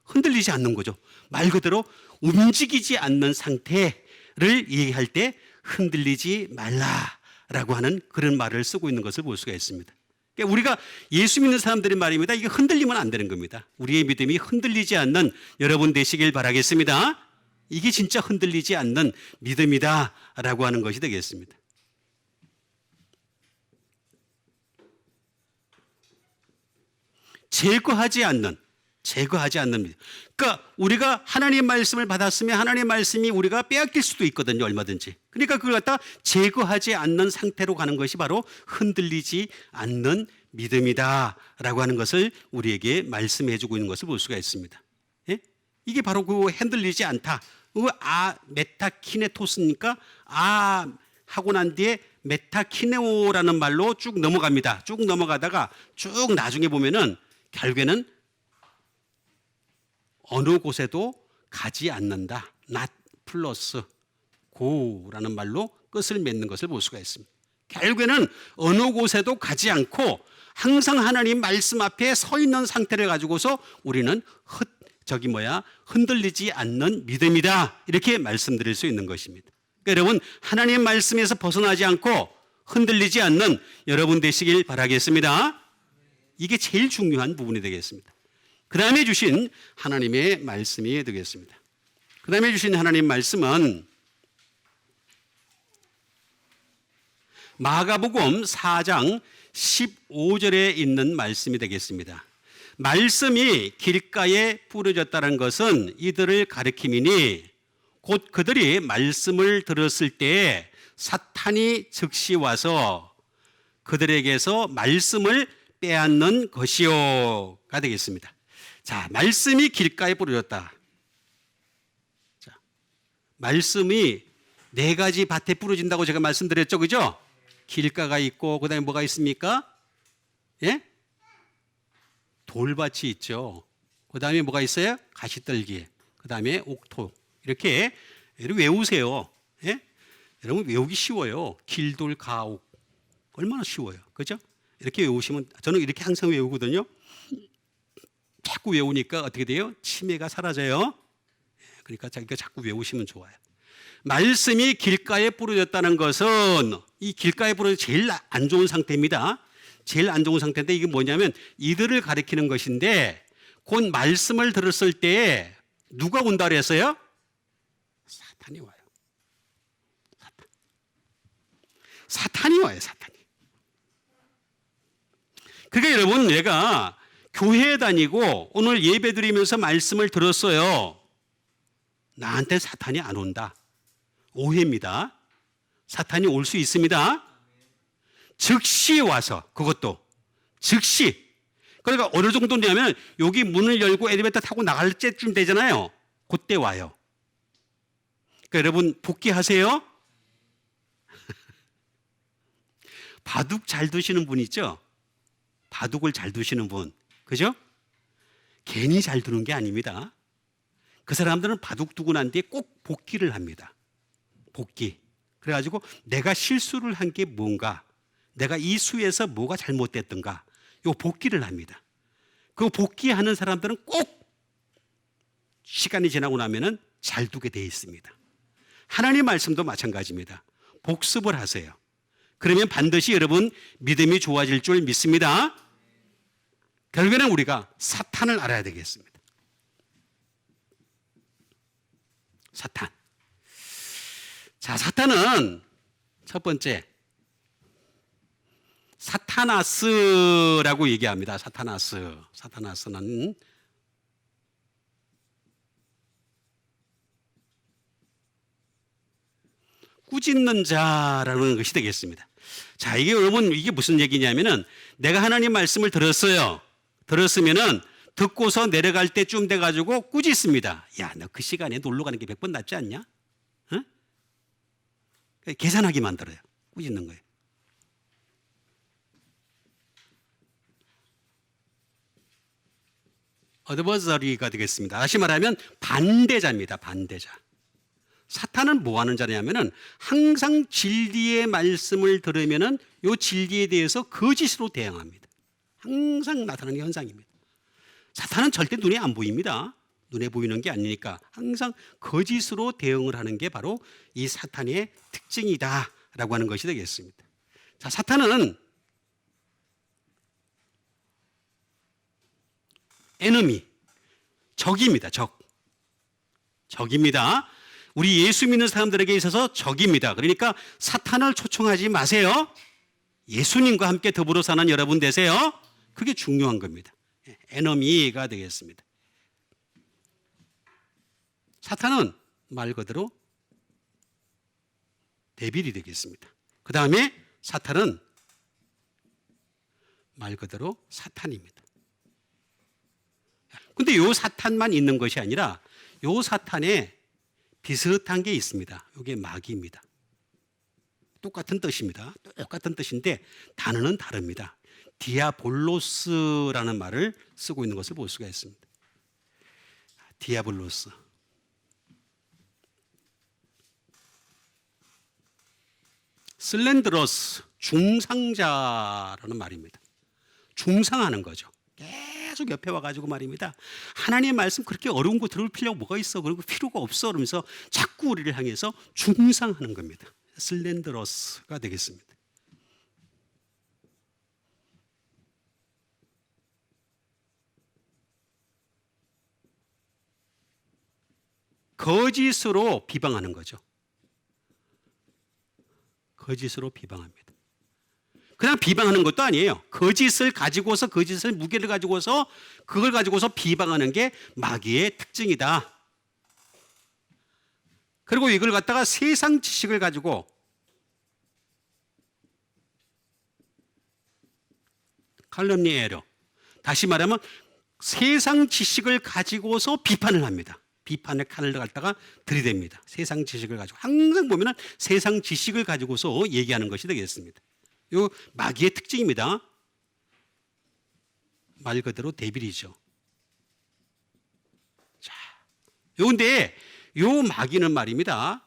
흔들리지 않는 거죠. 말 그대로 움직이지 않는 상태를 얘기할 때 흔들리지 말라라고 하는 그런 말을 쓰고 있는 것을 볼 수가 있습니다. 그러니까 우리가 예수 믿는 사람들의 말입니다. 이게 흔들리면 안 되는 겁니다. 우리의 믿음이 흔들리지 않는 여러분 되시길 바라겠습니다. 이게 진짜 흔들리지 않는 믿음이다라고 하는 것이 되겠습니다. 제거하지 않는 믿음. 그러니까 우리가 하나님의 말씀을 받았으면 하나님의 말씀이 우리가 빼앗길 수도 있거든요, 얼마든지. 그러니까 그걸 갖다 제거하지 않는 상태로 가는 것이 바로 흔들리지 않는 믿음이다라고 하는 것을 우리에게 말씀해 주고 있는 것을 볼 수가 있습니다. 예? 이게 바로 그 흔들리지 않다. 메타키네토스니까 하고 난 뒤에 메타키네오라는 말로 쭉 넘어갑니다. 쭉 넘어가다가 쭉 나중에 보면은 결국에는 어느 곳에도 가지 않는다. not 플러스 go라는 말로 끝을 맺는 것을 볼 수가 있습니다. 결국에는 어느 곳에도 가지 않고 항상 하나님 말씀 앞에 서 있는 상태를 가지고서 우리는 흔들리지 않는 믿음이다. 이렇게 말씀드릴 수 있는 것입니다. 그러니까 여러분, 하나님 말씀에서 벗어나지 않고 흔들리지 않는 여러분 되시길 바라겠습니다. 이게 제일 중요한 부분이 되겠습니다. 그 다음에 주신 하나님의 말씀이 되겠습니다. 그 다음에 주신 하나님 말씀은 마가복음 4장 15절에 있는 말씀이 되겠습니다. 말씀이 길가에 뿌려졌다는 것은 이들을 가리킴이니 곧 그들이 말씀을 들었을 때에 사탄이 즉시 와서 그들에게서 말씀을 빼앗는 것이요가 되겠습니다. 자, 말씀이 길가에 뿌려졌다. 자, 말씀이 네 가지 밭에 부러진다고 제가 말씀드렸죠, 그죠? 길가가 있고 그다음에 뭐가 있습니까? 예? 돌밭이 있죠. 그다음에 뭐가 있어요? 가시떨기. 그다음에 옥토. 이렇게 여러분 외우세요. 예? 여러분 외우기 쉬워요. 길돌 가옥. 얼마나 쉬워요. 그죠? 이렇게 외우시면 저는 이렇게 항상 외우거든요. 자꾸 외우니까 어떻게 돼요? 치매가 사라져요. 그러니까 자꾸 외우시면 좋아요. 말씀이 길가에 부러졌다는 것은 이 길가에 부러져 제일 안 좋은 상태입니다. 제일 안 좋은 상태인데 이게 뭐냐면 이들을 가리키는 것인데 곧 말씀을 들었을 때 누가 온다 그랬어요? 사탄이 와요. 사탄이 와요. 사탄이. 그러니까 여러분 내가 교회에 다니고 오늘 예배 드리면서 말씀을 들었어요. 나한테 사탄이 안 온다. 오해입니다. 사탄이 올 수 있습니다. 즉시 와서 그것도 즉시. 그러니까 어느 정도냐면 여기 문을 열고 엘리베이터 타고 나갈 때쯤 되잖아요. 그때 와요. 그러니까 여러분 복귀하세요. 바둑 잘 두시는 분 있죠? 바둑을 잘 두시는 분. 그죠? 괜히 잘 두는 게 아닙니다. 그 사람들은 바둑 두고 난 뒤에 꼭 복귀를 합니다. 복귀. 그래가지고 내가 실수를 한 게 뭔가, 내가 이 수에서 뭐가 잘못됐던가, 요 복귀를 합니다. 그 복귀하는 사람들은 꼭 시간이 지나고 나면은 잘 두게 돼 있습니다. 하나님 말씀도 마찬가지입니다. 복습을 하세요. 그러면 반드시 여러분 믿음이 좋아질 줄 믿습니다. 결국에는 우리가 사탄을 알아야 되겠습니다. 사탄. 자, 사탄은 첫 번째 사타나스라고 얘기합니다. 사타나스. 사타나스는 꾸짖는 자라는 것이 되겠습니다. 자, 이게 여러분 이게 무슨 얘기냐면은 내가 하나님 말씀을 들었어요. 들었으면은 듣고서 내려갈 때쯤 돼 가지고 꾸짖습니다. 야, 너 그 시간에 놀러 가는 게 100번 낫지 않냐? 어? 계산하게 만들어요. 꾸짖는 거예요. 어드버서리가 되겠습니다. 다시 말하면 반대자입니다. 반대자. 사탄은 뭐 하는 자냐면은 항상 진리의 말씀을 들으면은 요 진리에 대해서 거짓으로 대응합니다. 항상 나타나는 현상입니다. 사탄은 절대 눈에 안 보입니다. 눈에 보이는 게 아니니까 항상 거짓으로 대응을 하는 게 바로 이 사탄의 특징이다라고 하는 것이 되겠습니다. 자, 사탄은 에너미, 적입니다. 적입니다. 우리 예수 믿는 사람들에게 있어서 적입니다. 그러니까 사탄을 초청하지 마세요. 예수님과 함께 더불어 사는 여러분 되세요. 그게 중요한 겁니다. 에너미가 되겠습니다. 사탄은 말 그대로 데빌이 되겠습니다. 그 다음에 사탄은 말 그대로 사탄입니다. 근데 요 사탄만 있는 것이 아니라 요 사탄에 비슷한 게 있습니다. 이게 마귀입니다. 똑같은 뜻입니다. 똑같은 뜻인데 단어는 다릅니다. 디아볼로스라는 말을 쓰고 있는 것을 볼 수가 있습니다. 디아볼로스. 슬렌드러스, 중상자라는 말입니다. 중상하는 거죠. 계속 옆에 와가지고 말입니다. 하나님의 말씀 그렇게 어려운 거 들을 필요가 뭐가 있어? 그리고 필요가 없어. 그러면서 자꾸 우리를 향해서 중상하는 겁니다. 슬렌드러스가 되겠습니다. 거짓으로 비방하는 거죠. 거짓으로 비방합니다. 그냥 비방하는 것도 아니에요. 거짓을 가지고서 거짓을 무게를 가지고서 그걸 가지고서 비방하는 게 마귀의 특징이다. 그리고 이걸 갖다가 세상 지식을 가지고 칼럼니 에러. 다시 말하면 세상 지식을 가지고서 비판을 합니다. 비판의 칼을 갖다가 들이댑니다. 세상 지식을 가지고 항상 보면은 세상 지식을 가지고서 얘기하는 것이 되겠습니다. 요 마귀의 특징입니다. 말 그대로 데빌이죠. 자, 요런데 요 마귀는 말입니다.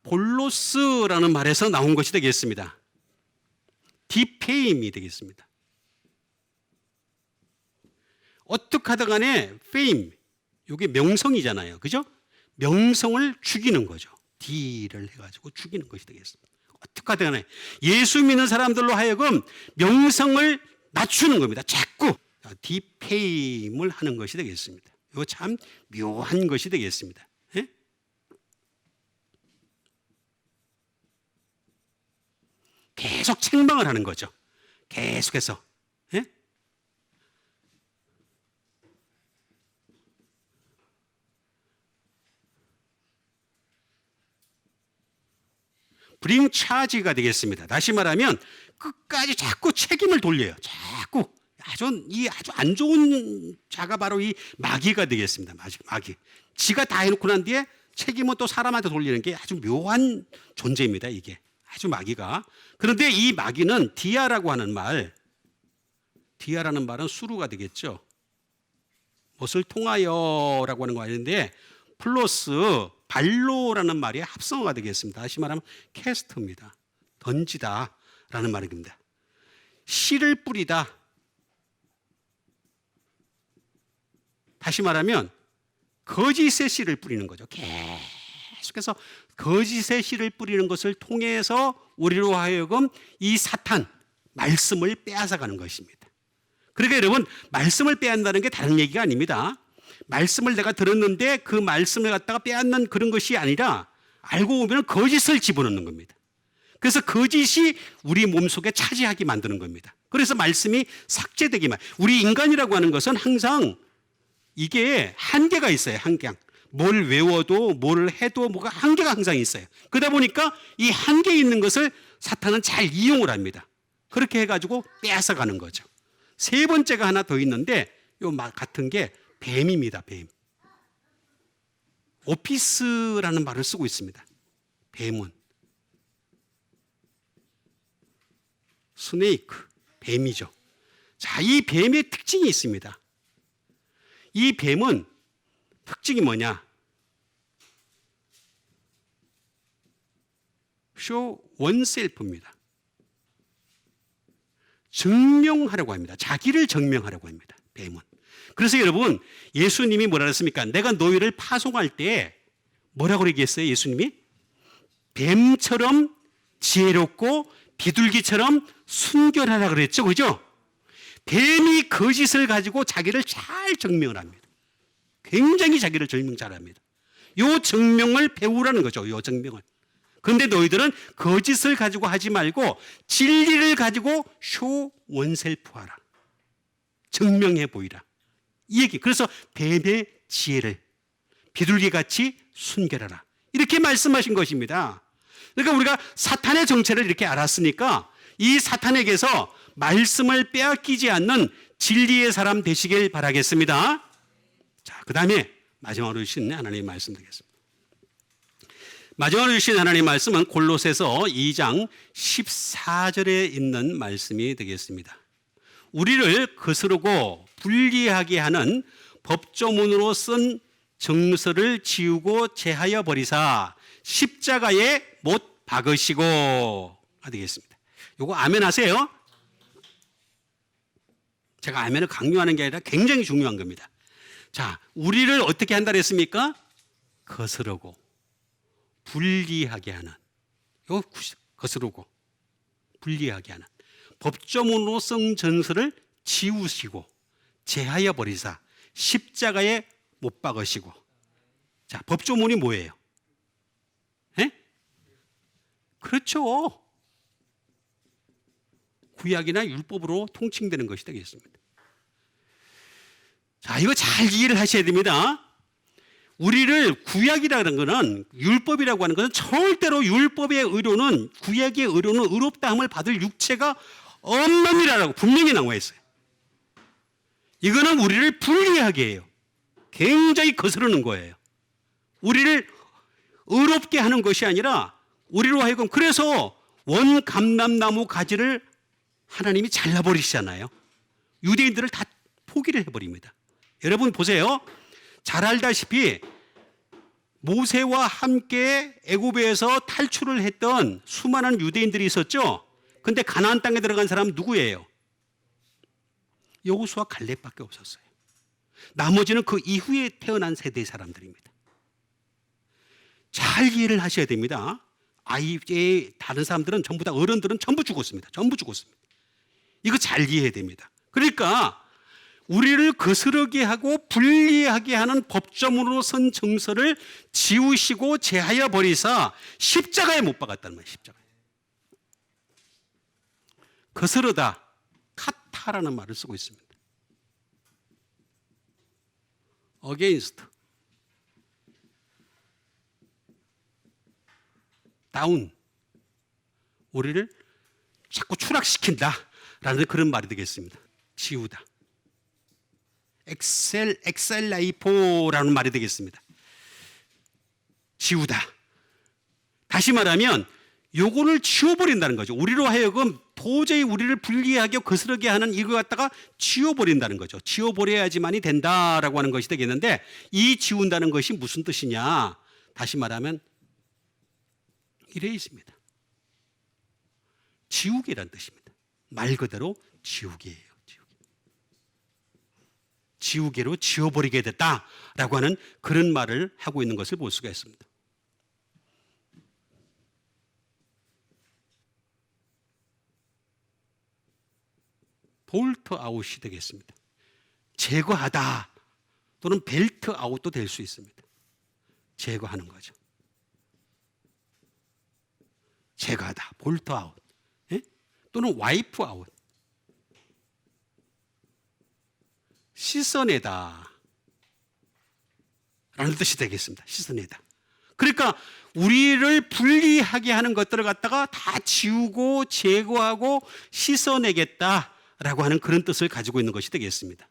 디아볼로스라는 말에서 나온 것이 되겠습니다. 디페임이 되겠습니다. 어떻게 하든 간에 페임, 이게 명성이잖아요. 그죠? 명성을 죽이는 거죠. D를 해가지고 죽이는 것이 되겠습니다. 어떻게 하든 간에 예수 믿는 사람들로 하여금 명성을 낮추는 겁니다. 자꾸 디페임을 하는 것이 되겠습니다. 이거 참 묘한 것이 되겠습니다. 예? 계속 책망을 하는 거죠. 계속해서. 예? 브링 차지가 되겠습니다. 다시 말하면 끝까지 자꾸 책임을 돌려요. 자꾸 아주 안 좋은 자가 바로 이 마귀가 되겠습니다. 마귀. 지가 다 해놓고 난 뒤에 책임은 또 사람한테 돌리는 게 아주 묘한 존재입니다. 이게 아주 마귀가. 그런데 이 마귀는 디아라고 하는 말, 디아라는 말은 수루가 되겠죠. 무엇을 통하여라고 하는 거 아닌데 플러스 발로라는 말이 합성어가 되겠습니다. 다시 말하면 캐스트입니다. 던지다라는 말입니다. 씨를 뿌리다. 다시 말하면 거짓의 씨를 뿌리는 거죠. 계속해서 거짓의 씨를 뿌리는 것을 통해서 우리로 하여금 이 사탄, 말씀을 빼앗아가는 것입니다. 그러니까 여러분, 말씀을 빼앗는다는 게 다른 얘기가 아닙니다. 말씀을 내가 들었는데 그 말씀을 갖다가 빼앗는 그런 것이 아니라 알고 보면 거짓을 집어넣는 겁니다. 그래서 거짓이 우리 몸속에 차지하게 만드는 겁니다. 그래서 말씀이 삭제되기만. 우리 인간이라고 하는 것은 항상 이게 한계가 있어요. 한계. 뭘 외워도 뭘 해도 뭐가 한계가 항상 있어요. 그러다 보니까 이 한계 있는 것을 사탄은 잘 이용을 합니다. 그렇게 해가지고 빼앗아가는 거죠. 세 번째가 하나 더 있는데 요 같은 게 뱀입니다. 뱀. 오피스라는 말을 쓰고 있습니다. 뱀은. 스네이크, 뱀이죠. 자, 이 뱀의 특징이 있습니다. 이 뱀은 특징이 뭐냐? show oneself입니다. 증명하려고 합니다. 자기를 증명하려고 합니다. 뱀은. 그래서 여러분, 예수님이 뭐라 그랬습니까? 내가 너희를 파송할 때 뭐라고 얘기했어요? 예수님이? 뱀처럼 지혜롭고 비둘기처럼 순결하라 그랬죠. 그죠? 뱀이 거짓을 가지고 자기를 잘 증명을 합니다. 굉장히 자기를 증명 잘합니다. 요 증명을 배우라는 거죠. 요 증명을. 그런데 너희들은 거짓을 가지고 하지 말고 진리를 가지고 쇼 원셀프 하라. 증명해 보이라. 이 얘기. 그래서 뱀의 지혜를 비둘기같이 순결하라. 이렇게 말씀하신 것입니다. 그러니까 우리가 사탄의 정체를 이렇게 알았으니까 이 사탄에게서 말씀을 빼앗기지 않는 진리의 사람 되시길 바라겠습니다. 자, 그 다음에 마지막으로 주신 하나님의 말씀 드리겠습니다. 마지막으로 주신 하나님의 말씀은 골로새서 2장 14절에 있는 말씀이 되겠습니다. 우리를 거스르고 불리하게 하는 법조문으로 쓴 정서를 지우고 제하여 버리사 십자가에 못 박으시고 되겠습니다. 요거 아멘 하세요. 제가 아멘을 강요하는 게 아니라 굉장히 중요한 겁니다. 자, 우리를 어떻게 한다 그랬습니까? 거스르고 불리하게 하는, 요 거스르고 불리하게 하는 법조문으로 쓴 전서를 지우시고 제하여 버리사 십자가에 못 박으시고. 자, 법조문이 뭐예요? 에? 그렇죠. 구약이나 율법으로 통칭되는 것이 되겠습니다. 자, 이거 잘 이해를 하셔야 됩니다. 우리를 구약이라는 것은, 율법이라고 하는 것은 절대로 율법의 의로는, 구약의 의로는 의롭다함을 받을 육체가 없느니라고 분명히 나와 있어요. 이거는 우리를 불리하게 해요. 굉장히 거스르는 거예요. 우리를 의롭게 하는 것이 아니라 우리로 하여금, 그래서 원감람나무 가지를 하나님이 잘라버리시잖아요. 유대인들을 다 포기를 해버립니다. 여러분 보세요. 잘 알다시피 모세와 함께 애굽에서 탈출을 했던 수많은 유대인들이 있었죠. 근데 가나안 땅에 들어간 사람은 누구예요? 여호수아 갈렙밖에 없었어요. 나머지는 그 이후에 태어난 세대의 사람들입니다. 잘 이해를 하셔야 됩니다. 다른 사람들은 전부 다, 어른들은 전부 죽었습니다. 전부 죽었습니다. 이거 잘 이해해야 됩니다. 그러니까 우리를 거스르게 하고 불리하게 하는 법조문으로 선 정서를 지우시고 제하여 버리사 십자가에 못 박았다는 말이에요. 십자가에. 거스르다, 카타라는 말을 쓰고 있습니다. against, down, 우리를 자꾸 추락시킨다라는 그런 말이 되겠습니다. 지우다. 엑셀라이포라는 말이 되겠습니다. 지우다. 다시 말하면 요거를 지워버린다는 거죠. 우리로 하여금 도저히 우리를 불리하게 거스르게 하는 이거 갖다가 지워버린다는 거죠. 지워버려야지만이 된다라고 하는 것이 되겠는데, 이 지운다는 것이 무슨 뜻이냐? 다시 말하면 이래 있습니다. 지우개란 뜻입니다. 말 그대로 지우개예요. 지우개로 지워버리게 됐다라고 하는 그런 말을 하고 있는 것을 볼 수가 있습니다. 볼트 아웃이 되겠습니다. 제거하다 또는 벨트 아웃도 될 수 있습니다. 제거하는 거죠. 제거하다, 볼트 아웃, 또는 와이프 아웃, 씻어내다 라는 뜻이 되겠습니다. 씻어내다. 그러니까 우리를 불리하게 하는 것들을 갖다가 다 지우고 제거하고 씻어내겠다라고 하는 그런 뜻을 가지고 있는 것이 되겠습니다.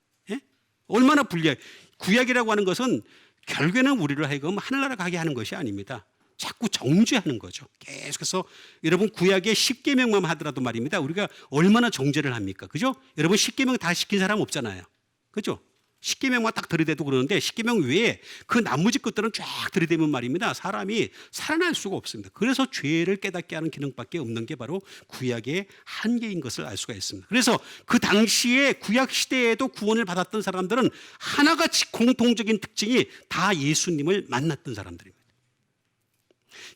얼마나 불리하게. 구약이라고 하는 것은 결국에는 우리를 하여금 하늘나라 가게 하는 것이 아닙니다. 자꾸 정죄하는 거죠. 계속해서 여러분 구약의 10계명만 하더라도 말입니다. 우리가 얼마나 정죄를 합니까? 그죠? 여러분 10계명 다 시킨 사람 없잖아요. 그죠? 10계명만 딱 들이대도 그러는데 10계명 외에 그 나머지 것들은 쫙 들이대면 말입니다. 사람이 살아날 수가 없습니다. 그래서 죄를 깨닫게 하는 기능밖에 없는 게 바로 구약의 한계인 것을 알 수가 있습니다. 그래서 그 당시에 구약 시대에도 구원을 받았던 사람들은 하나같이 공통적인 특징이 다 예수님을 만났던 사람들입니다.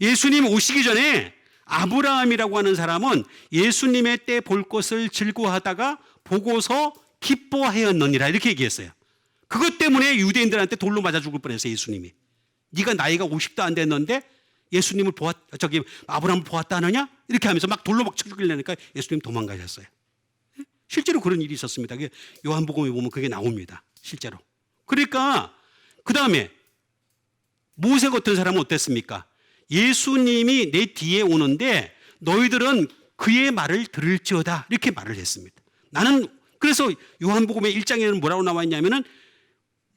예수님 오시기 전에 아브라함이라고 하는 사람은 예수님의 때 볼 것을 즐거워하다가 보고서 기뻐하였느니라 이렇게 얘기했어요. 그것 때문에 유대인들한테 돌로 맞아 죽을 뻔했어요. 예수님이. 네가 나이가 50도 안 됐는데 예수님을 아브라함을 보았다 하느냐? 이렇게 하면서 막 돌로 막 쳐 죽이려니까 예수님 도망가셨어요. 실제로 그런 일이 있었습니다. 요한복음에 보면 그게 나옵니다. 실제로. 그러니까 그 다음에 모세 같은 사람은 어땠습니까? 예수님이 내 뒤에 오는데 너희들은 그의 말을 들을지어다 이렇게 말을 했습니다. 나는 그래서 요한복음의 1장에는 뭐라고 나와 있냐면은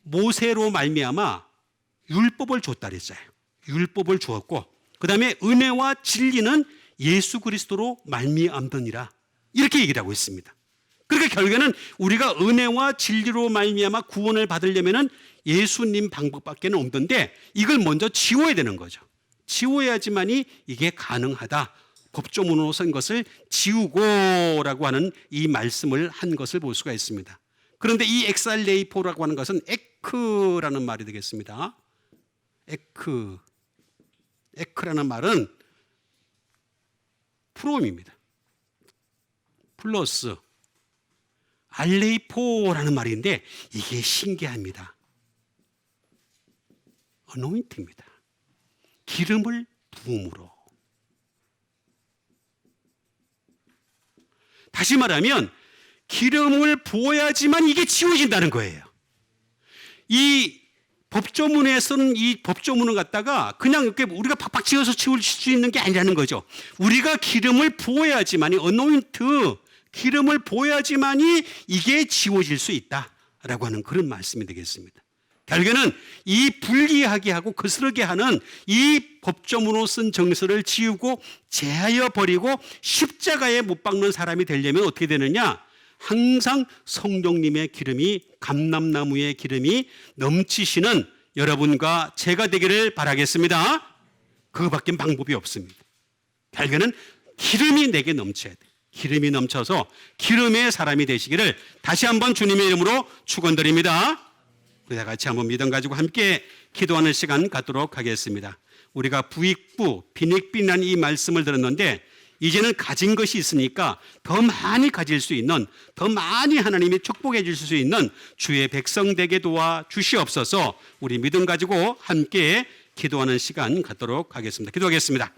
모세로 말미암아 율법을 줬다 그랬어요. 율법을 주었고 그다음에 은혜와 진리는 예수 그리스도로 말미암더니라 이렇게 얘기를 하고 있습니다. 그러니까 결국에는 우리가 은혜와 진리로 말미암아 구원을 받으려면은 예수님 방법밖에 없는데 이걸 먼저 지워야 되는 거죠. 지워야지만이 이게 가능하다. 법조문으로 쓴 것을 지우고라고 하는 이 말씀을 한 것을 볼 수가 있습니다. 그런데 이 엑살레이포라고 하는 것은 에크라는 말이 되겠습니다. 에크라는 말은 프롬입니다. 플러스 알레이포라는 말인데 이게 신기합니다. 어노인트입니다. 기름을 부음으로. 다시 말하면 기름을 부어야지만 이게 지워진다는 거예요. 이 법조문에 쓴 이 법조문을 갖다가 그냥 이렇게 우리가 팍팍 지어서 지울 수 있는 게 아니라는 거죠. 우리가 기름을 부어야지만이 어노인트 기름을 부어야지만이 이게 지워질 수 있다. 라고 하는 그런 말씀이 되겠습니다. 결국에는 이 불리하게 하고 거스르게 하는 이 법조문으로 쓴 정서를 지우고 제하여 버리고 십자가에 못 박는 사람이 되려면 어떻게 되느냐? 항상 성령님의 기름이, 감람나무의 기름이 넘치시는 여러분과 제가 되기를 바라겠습니다. 그거밖에 방법이 없습니다. 결국에는 기름이 내게 넘쳐야 돼. 기름이 넘쳐서 기름의 사람이 되시기를 다시 한번 주님의 이름으로 축원드립니다. 우리 다 같이 한번 믿음 가지고 함께 기도하는 시간 갖도록 하겠습니다. 우리가 부익부, 빈익빈한 이 말씀을 들었는데 이제는 가진 것이 있으니까 더 많이 가질 수 있는, 더 많이 하나님이 축복해 주실 수 있는 주의 백성 되게 도와 주시옵소서. 우리 믿음 가지고 함께 기도하는 시간 갖도록 하겠습니다. 기도하겠습니다.